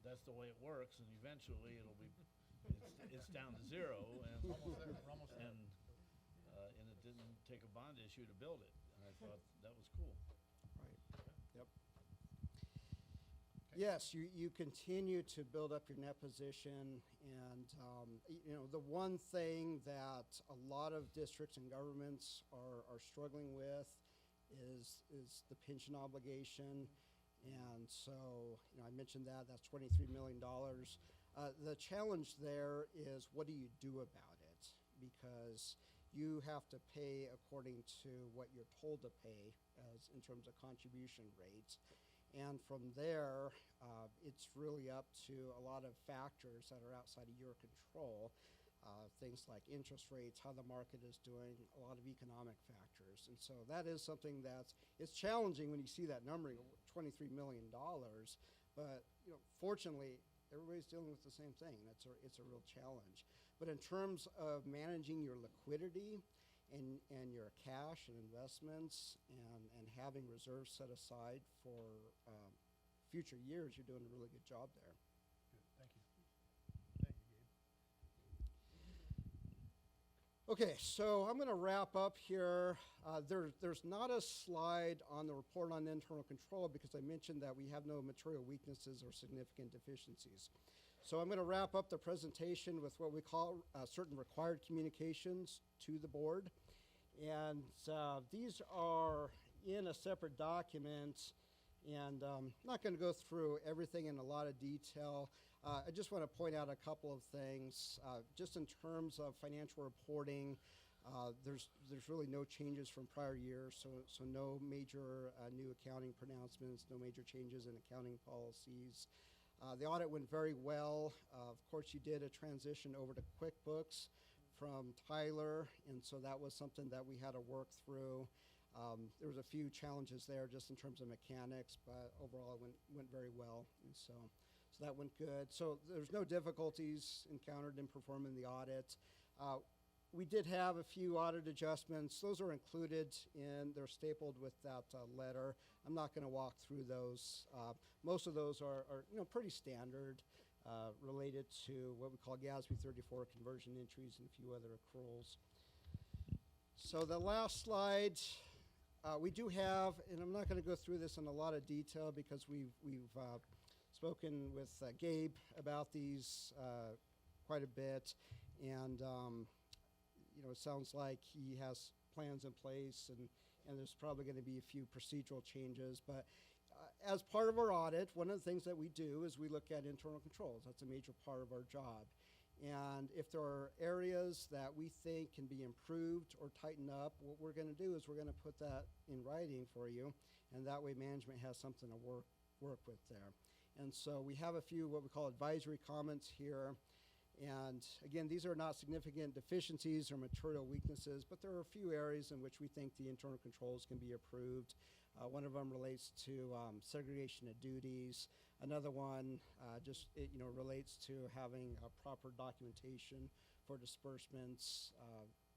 that's the way it works, and eventually it'll be it's down to zero, and and it didn't take a bond issue to build it. And I thought that was cool. Right. Yep. Okay. Yes, you continue to build up your net position, and you know, the one thing that a lot of districts and governments are struggling with is the pension obligation. And so, you know, I mentioned that's $23 million. The challenge there is, what do you do about it? Because you have to pay according to what you're told to pay as in terms of contribution rates. And from there, it's really up to a lot of factors that are outside of your control. Things like interest rates, how the market is doing, a lot of economic factors. And so that is something it's challenging when you see that number, $23 million. But, fortunately, everybody's dealing with the same thing. It's a real challenge. But in terms of managing your liquidity and your cash and investments and having reserves set aside for future years, you're doing a really good job there. Good, thank you. Thank you, Gabe. Okay, so I'm going to wrap up here. There's not a slide on the report on internal control because I mentioned that we have no material weaknesses or significant deficiencies. So I'm going to wrap up the presentation with what we call certain required communications to the board. And these are in a separate document, and I'm not going to go through everything in a lot of detail. I just want to point out a couple of things. Just in terms of financial reporting, there's really no changes from prior years, so no major new accounting pronouncements, no major changes in accounting policies. The audit went very well. Of course, you did a transition over to QuickBooks from Tyler, and so that was something that we had to work through. There was a few challenges there just in terms of mechanics, but overall it went very well, and so that went good. So there's no difficulties encountered in performing the audit. We did have a few audit adjustments. Those are included they're stapled with that letter. I'm not going to walk through those. Most of those are pretty standard, related to what we call GASB 34 conversion entries and a few other accruals. So the last slide, we do have, and I'm not going to go through this in a lot of detail because we've spoken with Gabe about these quite a bit, and it sounds like he has plans in place, and there's probably going to be a few procedural changes. But as part of our audit, one of the things that we do is we look at internal controls. That's a major part of our job. And if there are areas that we think can be improved or tightened up, what we're going to do is we're going to put that in writing for you, and that way management has something to work with there. And so we have a few what we call advisory comments here. And again, these are not significant deficiencies or material weaknesses, but there are a few areas in which we think the internal controls can be improved. One of them relates to segregation of duties. Another one relates to having proper documentation for disbursements.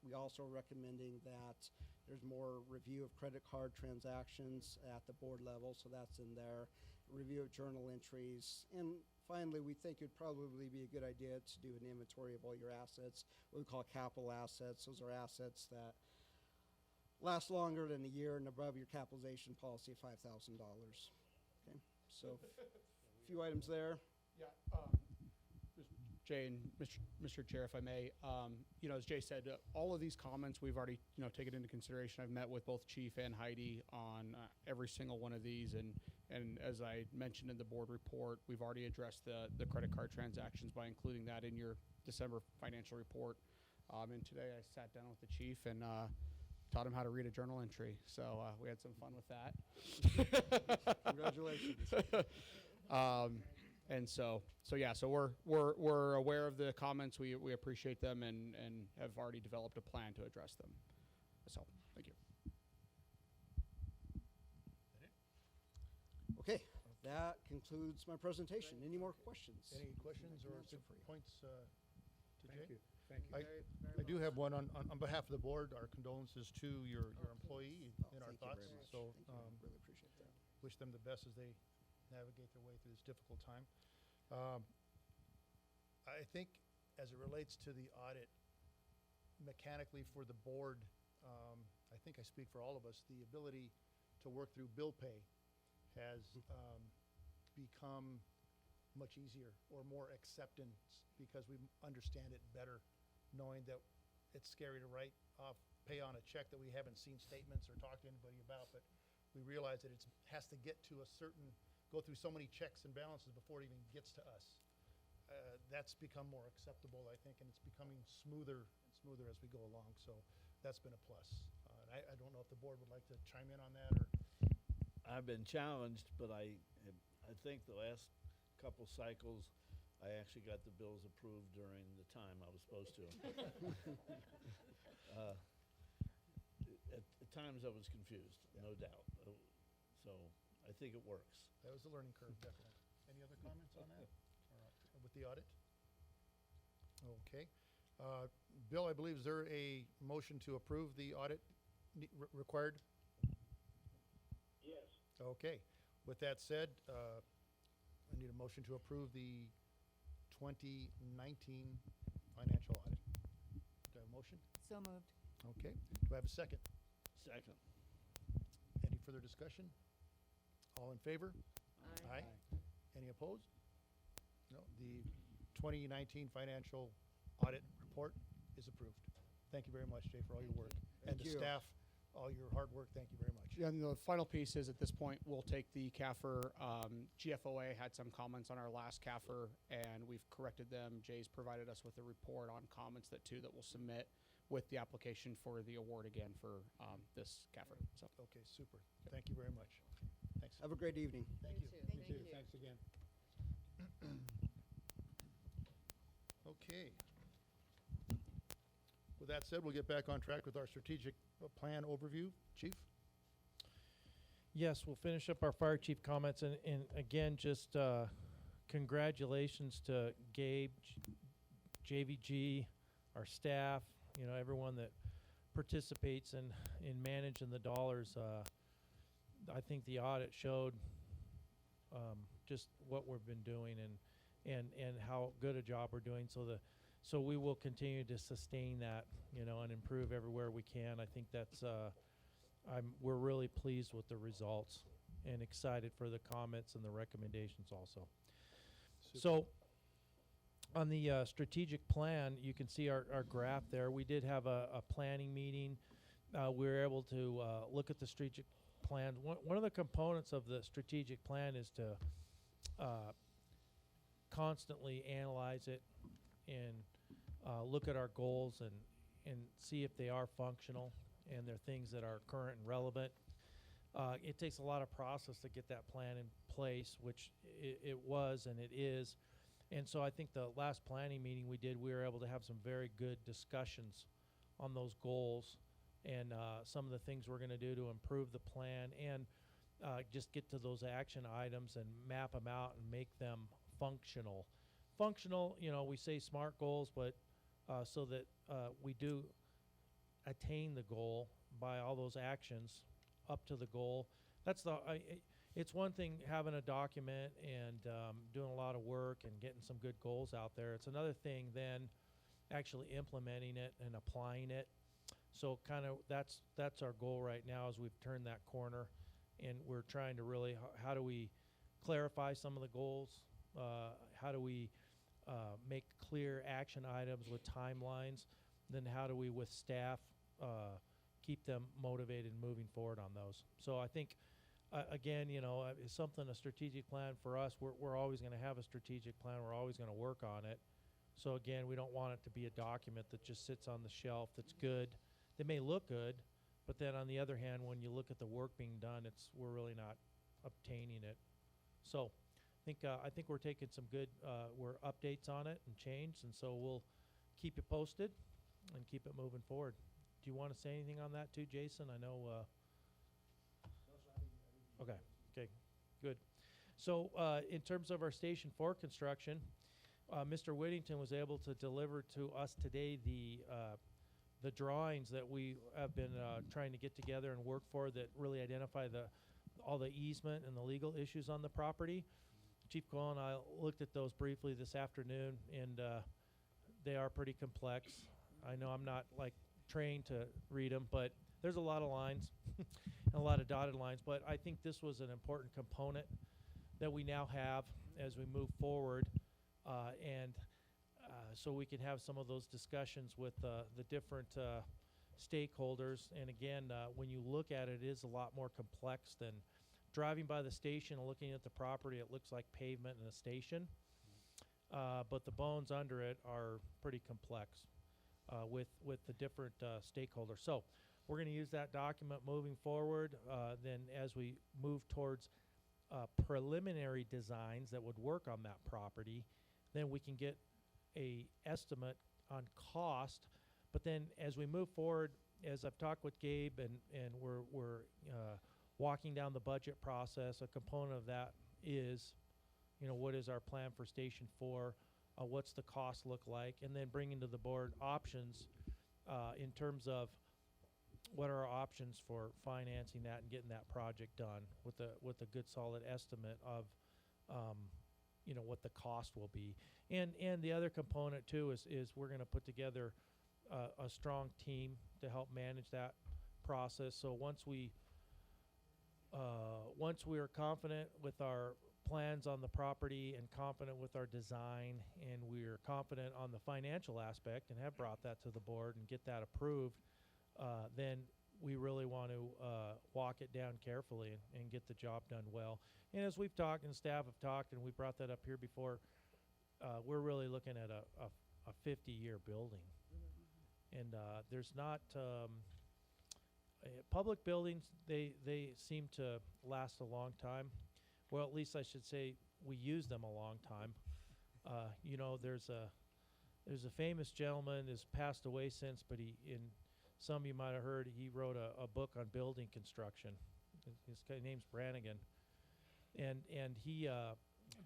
We also are recommending that there's more review of credit card transactions at the board level, so that's in there. Review of journal entries. And finally, we think it'd probably be a good idea to do an inventory of all your assets, what we call capital assets. Those are assets that last longer than a year and above your capitalization policy of $5,000. Okay, so a few items there. Yeah, Jay and Mr. Chair, if I may, as Jay said, all of these comments we've already, taken into consideration. I've met with both Chief and Heidi on every single one of these, and as I mentioned in the board report, we've already addressed the credit card transactions by including that in your December financial report. And today I sat down with the Chief and taught him how to read a journal entry, so we had some fun with that. Congratulations. And so we're aware of the comments. We appreciate them and have already developed a plan to address them. So thank you. Okay, that concludes my presentation. Any more questions? Any questions or Answer for you. points to Jay? Thank you. I do have one on behalf of the board. Our condolences to your employee in our Thank you thoughts. very much. So Thank you. Really appreciate that. wish them the best as they navigate their way through this difficult time. I think as it relates to the audit, mechanically for the board, I think I speak for all of us, the ability to work through bill pay has become much easier or more acceptance because we understand it better, knowing that it's scary to pay on a check that we haven't seen statements or talked to anybody about, but we realize that it has to get to go through so many checks and balances before it even gets to us. that's become more acceptable, I think, and it's becoming smoother and smoother as we go along. So that's been a plus. And I don't know if the board would like to chime in on that, or I've been challenged, but I think the last couple cycles, I actually got the bills approved during the time I was supposed to. At times I was confused, no doubt. So I think it works. that was a learning curve, definitely. Any other comments on that? With the audit? Okay. Bill, I believe, is there a motion to approve the audit required? Yes. Okay. With that said, I need a motion to approve the 2019 financial audit. Do I have a motion? So moved. Okay. Do I have a second? Second. Any further discussion? All in favor? Aye. Any opposed? No. The 2019 financial audit report is approved. Thank you very much, Jay, for all your work. And Thank the you. staff, all your hard work, thank you very much. Yeah, and the final piece is at this point, we'll take the CAFR. GFOA had some comments on our last CAFR, and we've corrected them. Jay's provided us with a report on comments that we'll submit with the application for the award again for this CAFR. So. Okay, super. Thank you very much. Thanks. Have a great evening. Thank you. Thank you. Thanks again. Okay. With that said, we'll get back on track with our strategic plan overview. Chief? Yes, we'll finish up our fire chief comments, and again, just congratulations to Gabe, JVG, our staff, everyone that participates in managing the dollars. I think the audit showed just what we've been doing and how good a job we're doing. So we will continue to sustain that, and improve everywhere we can. I think that's we're really pleased with the results and excited for the comments and the recommendations also. Super. So on the strategic plan, you can see our graph there. We did have a planning meeting. We were able to look at the strategic plan. One of the components of the strategic plan is to constantly analyze it and look at our goals and see if they are functional and they're things that are current and relevant. It takes a lot of process to get that plan in place, which it was and it is. And so I think the last planning meeting we did, we were able to have some very good discussions on those goals and some of the things we're going to do to improve the plan and just get to those action items and map them out and make them functional. Functional, we say SMART goals, but so that we do attain the goal by all those actions up to the goal. That's it's one thing having a document and doing a lot of work and getting some good goals out there. It's another thing then actually implementing it and applying it. So kind of that's our goal right now as we've turned that corner, and we're trying to really how do we clarify some of the goals? How do we make clear action items with timelines? Then how do we, with staff, keep them motivated and moving forward on those? So I think, again, it's something, a strategic plan for us. We're always going to have a strategic plan. We're always going to work on it. So again, we don't want it to be a document that just sits on the shelf that's good. They may look good, but then on the other hand, when you look at the work being done, we're really not obtaining it. So I think we're taking some good updates on it and change, and so we'll keep you posted and keep it moving forward. Do you want to say anything on that too, Jason? I know. Okay, good. So in terms of our Station 4 construction, Mr. Whittington was able to deliver to us today the drawings that we have been trying to get together and work for that really identify all the easement and the legal issues on the property. Chief Cole and I looked at those briefly this afternoon, and they are pretty complex. I know I'm not trained to read them, but there's a lot of lines and a lot of dotted lines. But I think this was an important component that we now have as we move forward, and so we can have some of those discussions with the different stakeholders. And again, when you look at it, it is a lot more complex than driving by the station and looking at the property. It looks like pavement and a station. but the bones under it are pretty complex with the different stakeholders. So we're going to use that document moving forward. Then as we move towards preliminary designs that would work on that property, then we can get a estimate on cost. But then as we move forward, as I've talked with Gabe and we're walking down the budget process, a component of that is, what is our plan for Station 4? What's the cost look like? And then bringing to the board options in terms of what are our options for financing that and getting that project done with a good solid estimate of what the cost will be. And the other component too is we're going to put together a strong team to help manage that process. So once we are confident with our plans on the property and confident with our design, and we're confident on the financial aspect and have brought that to the board and get that approved, then we really want to walk it down carefully and get the job done well. And as we've talked and staff have talked, and we brought that up here before, we're really looking at a 50-year building. And there's not public buildings, they seem to last a long time. Well, at least I should say we use them a long time. There's a famous gentleman who's passed away since, but some of you might have heard, he wrote a book on building construction. His name's Brannigan. And he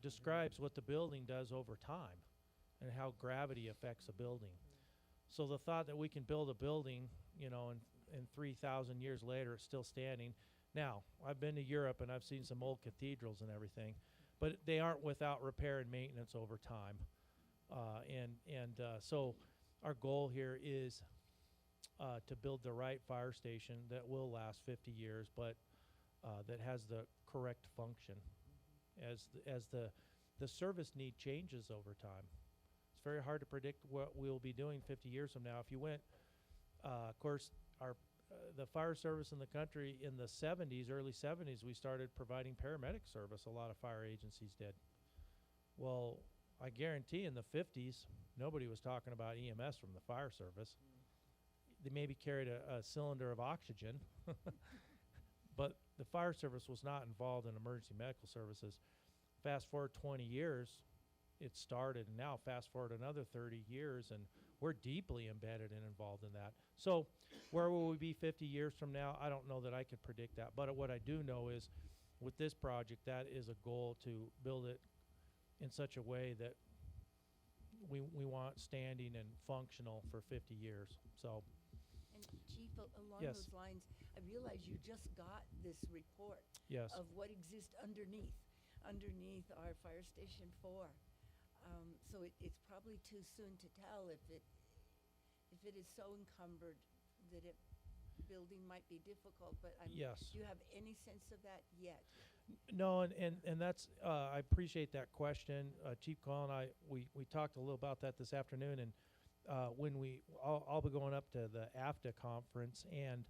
describes what the building does over time and how gravity affects a building. So the thought that we can build a building, and 3,000 years later it's still standing. Now, I've been to Europe and I've seen some old cathedrals and everything, but they aren't without repair and maintenance over time. So our goal here is to build the right fire station that will last 50 years, but that has the correct function as the service need changes over time. It's very hard to predict what we'll be doing 50 years from now. If you went, of course, the fire service in the country in the 70s, early 70s, we started providing paramedic service. A lot of fire agencies did. Well, I guarantee in the 50s, nobody was talking about EMS from the fire service. They maybe carried a cylinder of oxygen, but the fire service was not involved in emergency medical services. Fast forward 20 years, it started, and now fast forward another 30 years, and we're deeply embedded and involved in that. So where will we be 50 years from now? I don't know that I could predict that, but what I do know is with this project, that is a goal to build it in such a way that we want standing and functional for 50 years. So. And Chief, along Yes. those lines, I realize you just got this report Yes. of what exists underneath our fire station 4. So it's probably too soon to tell if it is so encumbered that building might be difficult. But Yes. do you have any sense of that yet? No, and that's I appreciate that question. Chief Cole and I we talked a little about that this afternoon, and when I'll be going up to the AFTA conference, and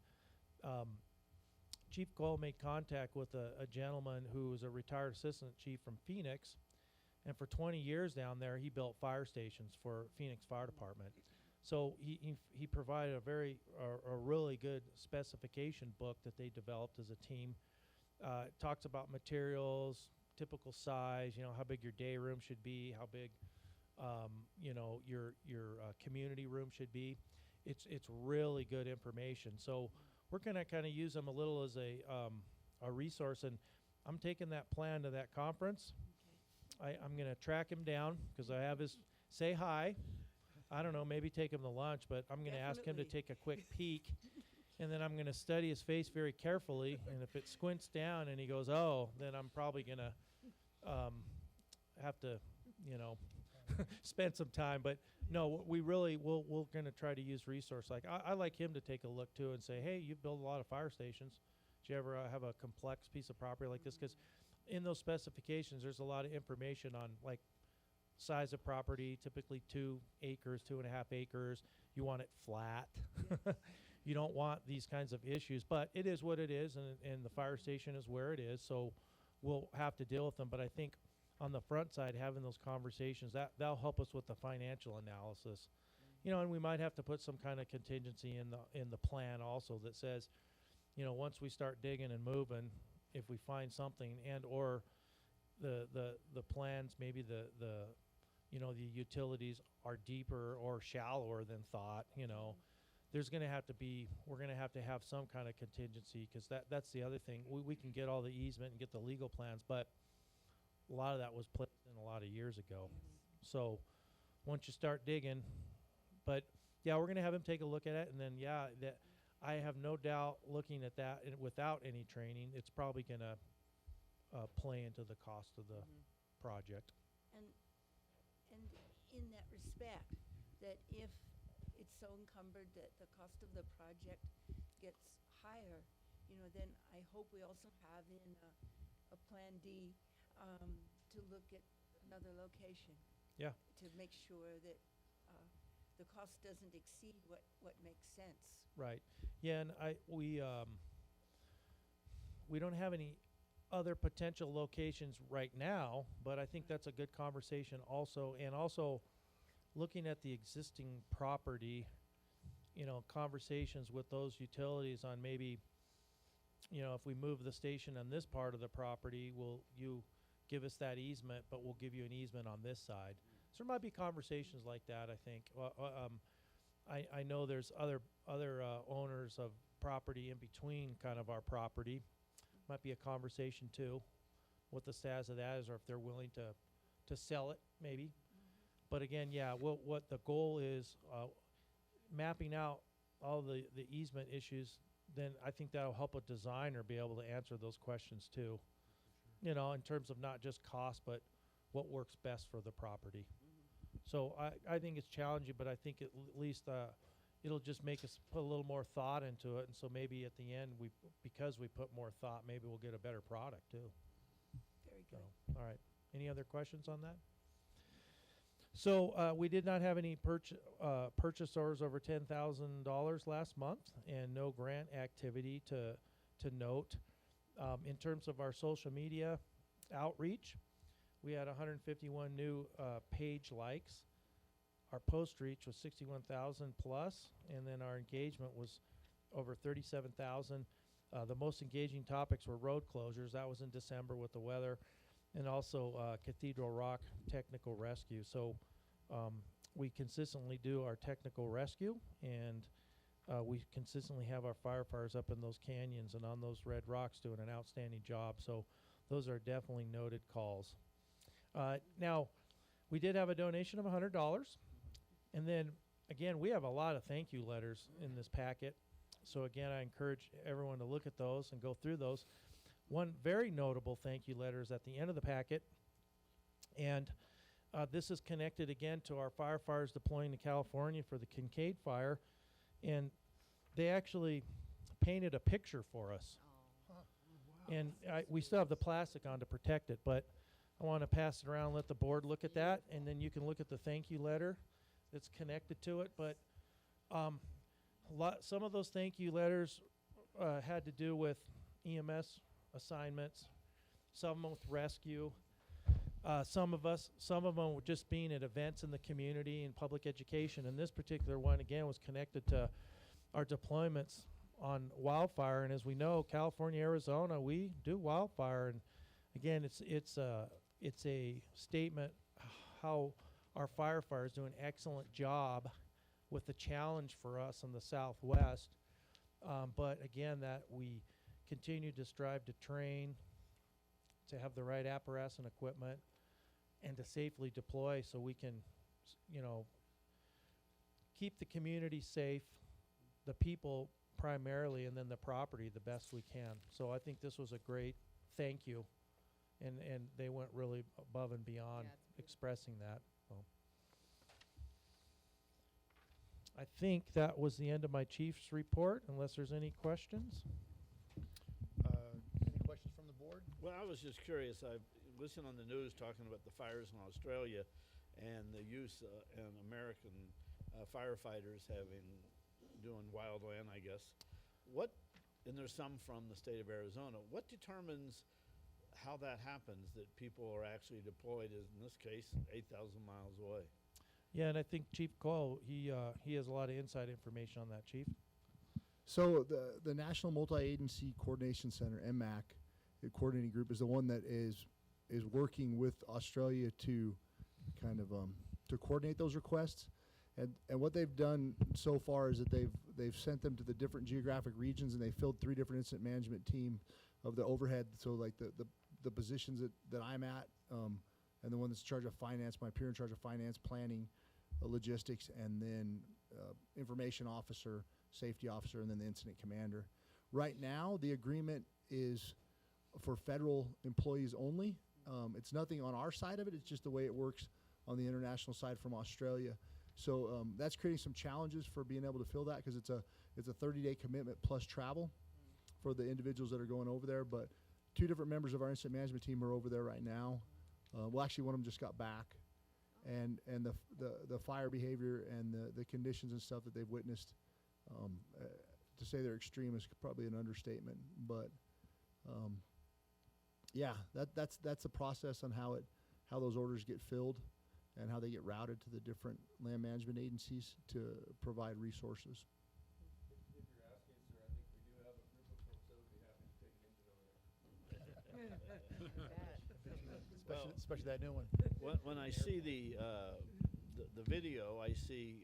Chief Cole made contact with a gentleman who was a retired assistant chief from Phoenix, and for 20 years down there he built fire stations for Phoenix Fire Department. So he provided a really good specification book that they developed as a team. It talks about materials, typical size, how big your day room should be, how big your community room should be. It's really good information. So we're gonna kind of use them a little as a resource, and I'm taking that plan to that conference. I'm gonna track him down because I have his say hi. I don't know, maybe take him to lunch, but I'm gonna ask him to take a quick peek, and then I'm gonna study his face very carefully. And if it squints down and he goes, "Oh," then I'm probably gonna have to, spend some time. But no, we're gonna try to use resource. Like I like him to take a look too and say, "Hey, you've built a lot of fire stations. Did you ever have a complex piece of property like this?" Because in those specifications, there's a lot of information on like size of property, typically 2 acres, 2.5 acres. You want it flat. You don't want these kinds of issues, but it is what it is, and the fire station is where it is. So we'll have to deal with them. But I think on the front side, having those conversations, that'll help us with the financial analysis. You know, and we might have to put some kind of contingency in the plan also that says, you know, once we start digging and moving, if we find something and or the plans, maybe the you know, the utilities are deeper or shallower than thought, you know, we're going to have to have some kind of contingency, because that's the other thing. We can get all the easement and get the legal plans, but a lot of that was put in a lot of years ago. So once you start digging, but yeah, we're going to have him take a look at it, and then that I have no doubt, looking at that without any training, it's probably going to play into the cost of the project. And in that respect, that if it's so encumbered that the cost of the project gets higher, you know, then I hope we also have in a Plan D to look at another location. Yeah. To make sure that the cost doesn't exceed what makes sense. Right. Yeah, and we don't have any other potential locations right now, but I think that's a good conversation also. And also looking at the existing property, you know, conversations with those utilities on maybe, you know, if we move the station on this part of the property, will you give us that easement, but we'll give you an easement on this side. So there might be conversations like that, I think. I know there's other owners of property in between kind of our property. Might be a conversation too, what the status of that is, or if they're willing to sell it maybe. But again, yeah, what the goal is, mapping out all the easement issues, then I think that'll help a designer be able to answer those questions too. You know, in terms of not just cost, but what works best for the property. So I think it's challenging, but I think at least it'll just make us put a little more thought into it. And so maybe at the end, because we put more thought, maybe we'll get a better product too. Very So, good. all right. Any other questions on that? So we did not have any purchase orders over $10,000 last month, and no grant activity to note. In terms of our social media outreach, we had 151 new page likes. Our post reach was 61,000 plus, and then our engagement was over 37,000. The most engaging topics were road closures. That was in December with the weather, and also Cathedral Rock technical rescue. So we consistently do our technical rescue, and we consistently have our firefighters up in those canyons and on those red rocks doing an outstanding job. So those are definitely noted calls. Now, we did have a donation of $100. And then, again, we have a lot of thank you letters in this packet. So, again, I encourage everyone to look at those and go through those. One very notable thank you letter is at the end of the packet. And this is connected, again, to our firefighters deploying to California for the Kincaid fire. And they actually painted a picture for us. And we still have the plastic on to protect it, but I want to pass it around, let the board look at that, and then you can look at the thank you letter that's connected to it. But some of those thank you letters had to do with EMS assignments, some of them with rescue. Some of them were just being at events in the community and public education. And this particular one, again, was connected to our deployments on wildfire. And as we know, California, Arizona, we do wildfire. And again, it's a statement how our firefighters do an excellent job with the challenge for us in the Southwest. But again, that we continue to strive to train, to have the right apparatus and equipment, and to safely deploy so we can, keep the community safe, the people primarily, and then the property the best we can. So I think this was a great thank you, and they went really above and beyond expressing that. So I think that was the end of my chief's report, unless there's any questions. Any questions from the board? Well, I was just curious. I've listened on the news talking about the fires in Australia and the use and American firefighters doing wildland, I guess. And there's some from the state of Arizona. What determines how that happens, that people are actually deployed, as in this case, 8,000 miles away. Yeah, and I think Chief Coyle, he has a lot of inside information on that, Chief. So the National Multi-Agency Coordination Center, MAC, the coordinating group, is the one that is working with Australia to kind of to coordinate those requests. And what they've done so far is that they've sent them to the different geographic regions, and they filled 3 different incident management team of the overhead. So like the positions that I'm at, and the one that's in charge of finance, my peer in charge of finance, planning, logistics, and then information officer, safety officer, and then the incident commander. Right now, the agreement is for federal employees only. It's nothing on our side of it. It's just the way it works on the international side from Australia. So that's creating some challenges for being able to fill that, because it's a 30-day commitment plus travel for the individuals that are going over there. But 2 different members of our incident management team are over there right now. Well, actually, one of them just got back, and the fire behavior and the conditions and stuff that they've witnessed, to say they're extreme is probably an understatement. But yeah, that's the process on how those orders get filled and how they get routed to the different land management agencies to provide resources. If you're asking, sir, I think we do have a group of folks that would be happy to take an engine over there. Especially that new one. When I see the video, I see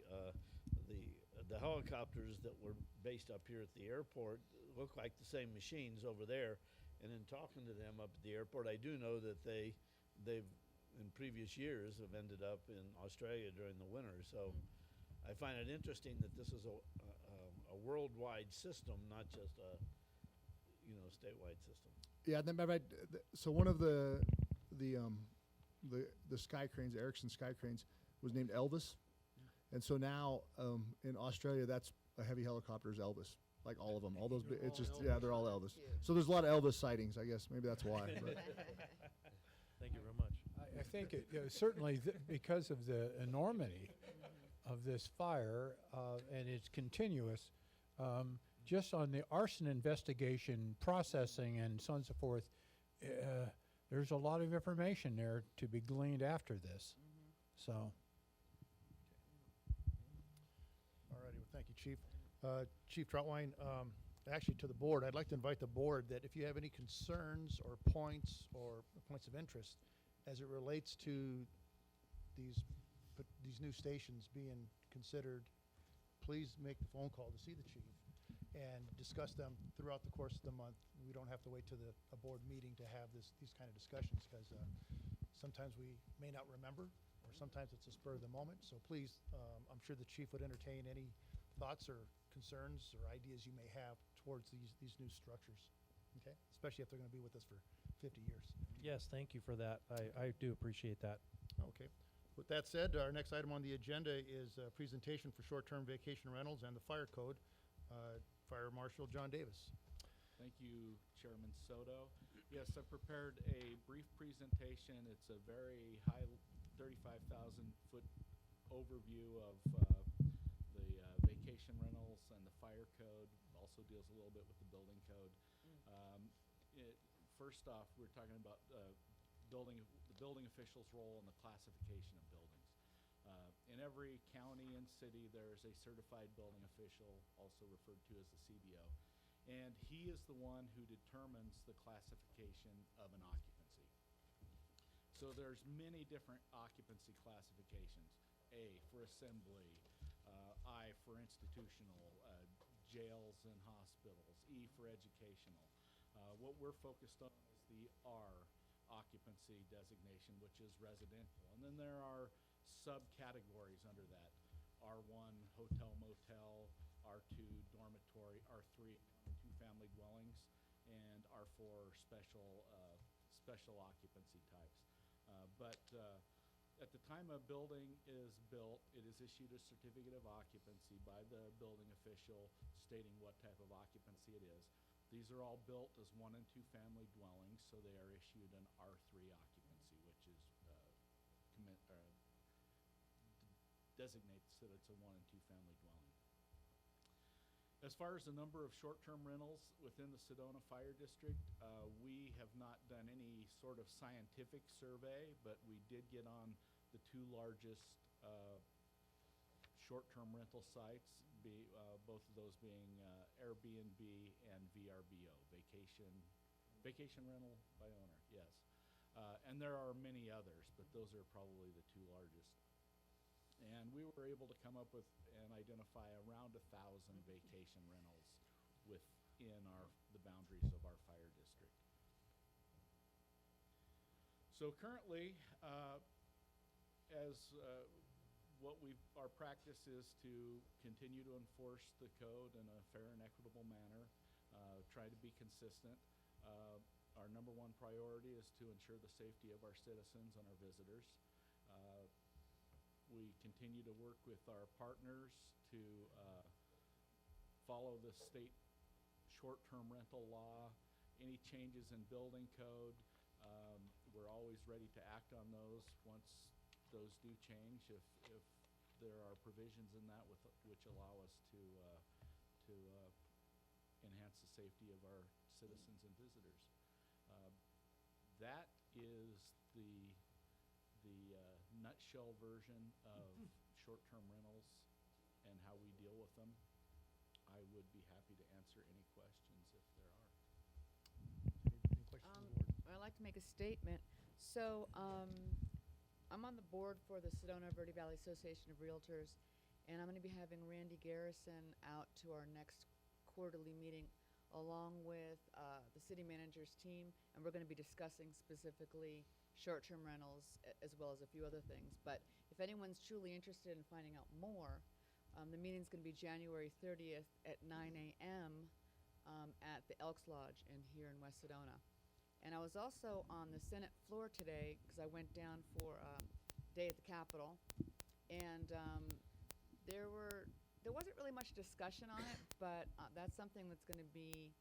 the helicopters that were based up here at the airport look like the same machines over there. And in talking to them up at the airport, I do know that they've in previous years have ended up in Australia during the winter. So I find it interesting that this is a worldwide system, not just a statewide system. Yeah, so one of the sky cranes, Erickson sky cranes, was named Elvis, and so now in Australia, that's a heavy helicopter is Elvis, like all of them. All those, it's just they're all Elvis. So there's a lot of Elvis sightings, I guess. Maybe that's why. But. Thank you very much. I think it certainly because of the enormity of this fire, and it's continuous, just on the arson investigation, processing, and so on and so forth, there's a lot of information there to be gleaned after this. So. All righty, well, thank you, Chief. Chief Troutwine, actually to the board, I'd like to invite the board that if you have any concerns or points of interest as it relates to these new stations being considered, please make the phone call to see the chief and discuss them throughout the course of the month. We don't have to wait to a board meeting to have these kind of discussions, because sometimes we may not remember, or sometimes it's a spur of the moment. So please, I'm sure the chief would entertain any thoughts or concerns or ideas you may have towards these new structures, okay? Especially if they're going to be with us for 50 years. Yes, thank you for that. I do appreciate that. Okay. With that said, our next item on the agenda is a presentation for short-term vacation rentals and the fire code. Fire Marshal John Davis. Thank you, Chairman Soto. Yes, I prepared a brief presentation. It's a very high 35,000-foot overview of the vacation rentals and the fire code. Also deals a little bit with the building code. First off, we're talking about the building official's role in the classification of buildings. In every county and city, there is a certified building official, also referred to as the CBO, and he is the one who determines the classification of an occupancy. So there's many different occupancy classifications. A for assembly, I for institutional, jails and hospitals, E for educational. What we're focused on is the R occupancy designation, which is residential. And then there are subcategories under that. R1, hotel, motel, R2, dormitory, R3, two-family dwellings, and R4, special occupancy types. But at the time a building is built, it is issued a certificate of occupancy by the building official stating what type of occupancy it is. These are all built as one and two family dwellings, so they are issued an R3 occupancy, which is designates that it's a one and two family dwelling. As far as the number of short-term rentals within the Sedona Fire District, we have not done any sort of scientific survey, but we did get on the two largest short-term rental sites, both of those being Airbnb and VRBO, vacation rental by owner, yes. And there are many others, but those are probably the two largest. And we were able to come up with and identify around 1,000 vacation rentals within the boundaries of our fire district. So currently, our practice is to continue to enforce the code in a fair and equitable manner, try to be consistent. Our number one priority is to ensure the safety of our citizens and our visitors. We continue to work with our partners to follow the state short-term rental law. Any changes in building code, we're always ready to act on those once those do change, if there are provisions in that which allow us to enhance the safety of our citizens and visitors. That is the nutshell version of short-term rentals and how we deal with them. I would be happy to answer any questions if there are. Any questions from the board? I'd like to make a statement. So, I'm on the board for the Sedona Verde Valley Association of Realtors, and I'm going to be having Randy Garrison out to our next quarterly meeting along with the city manager's team, and we're going to be discussing specifically short-term rentals as well as a few other things. But if anyone's truly interested in finding out more, the meeting's going to be January 30th at 9 a.m. At the Elks Lodge here in West Sedona. And I was also on the Senate floor today because I went down for a day at the Capitol, and there wasn't really much discussion on it, but that's something that's going to be.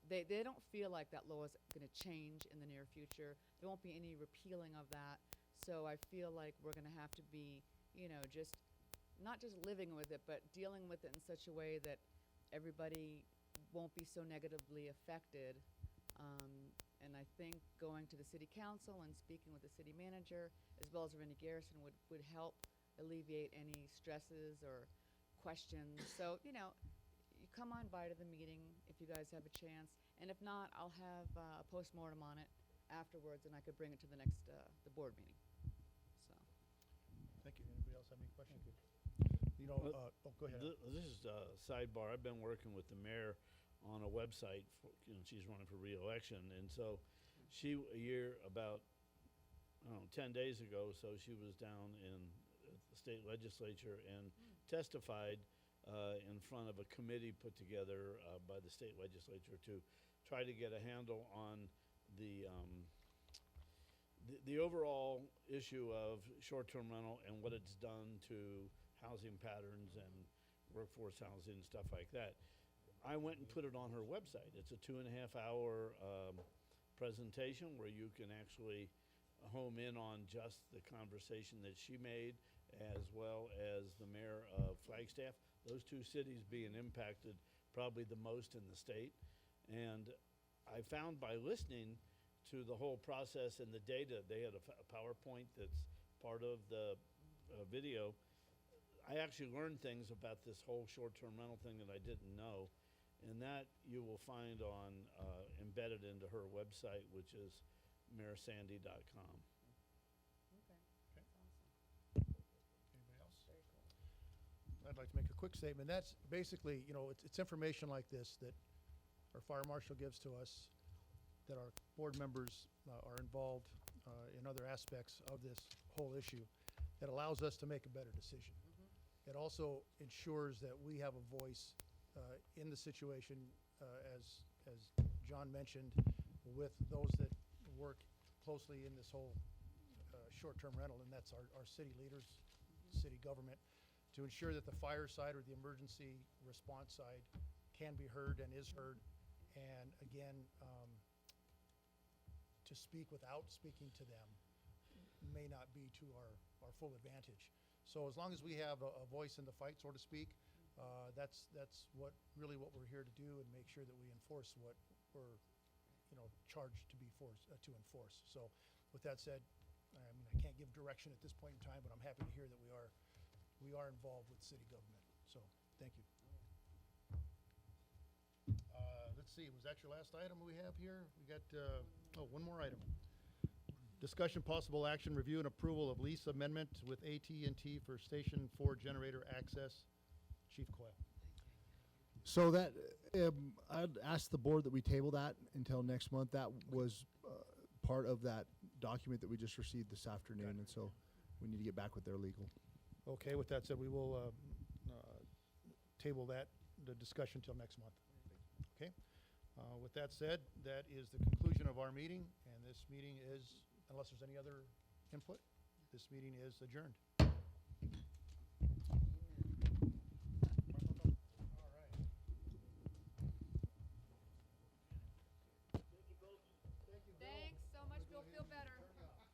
They don't feel like that law is going to change in the near future. There won't be any repealing of that. So I feel like we're going to have to be, just not just living with it, but dealing with it in such a way that everybody won't be so negatively affected. And I think going to the city council and speaking with the city manager, as well as Randy Garrison, would help alleviate any stresses or questions. So, you come on by to the meeting if you guys have a chance. And if not, I'll have a postmortem on it afterwards, and I could bring it to the next the board meeting. So. Thank you. Anybody else have any questions? Go ahead. This is a sidebar. I've been working with the mayor on a website she's running for re-election, and so about 10 days ago, so she was down in the state legislature and testified in front of a committee put together by the state legislature to try to get a handle on the overall issue of short-term rental and what it's done to housing patterns and workforce housing and stuff like that. I went and put it on her website. It's a 2.5-hour presentation where you can actually home in on just the conversation that she made, as well as the mayor of Flagstaff, those two cities being impacted probably the most in the state. And I found by listening to the whole process and the data, they had a PowerPoint that's part of the video. I actually learned things about this whole short-term rental thing that I didn't know. And that you will find on embedded into her website, which is mayorsandy.com. Okay. Okay. That's awesome. Anybody else? Very cool. I'd like to make a quick statement. That's basically, it's information like this that our fire marshal gives to us, that our board members are involved in other aspects of this whole issue, that allows us to make a better decision. It also ensures that we have a voice in the situation, as John mentioned, with those that work closely in this whole short-term rental, and that's our city leaders, city government, to ensure that the fire side or the emergency response side can be heard and is heard, and again, to speak without speaking to them may not be to our full advantage. So as long as we have a voice in the fight, so to speak, That's really what we're here to do, and make sure that we enforce what we're, charged to be to enforce. So with that said, I can't give direction at this point in time, but I'm happy to hear that we are involved with city government. So thank you. Let's see, was that your last item we have here? We got, one more item. Discussion possible action, review and approval of lease amendment with AT&T for Station 4 generator access. Chief Coyle. So that, I'd ask the board that we table that until next month. That was part of that document that we just received this afternoon, and so we need to get back with their legal. Okay, with that said, we will table the discussion till next month. Okay? With that said, that is the conclusion of our meeting, and this meeting is, unless there's any other input, this meeting is adjourned.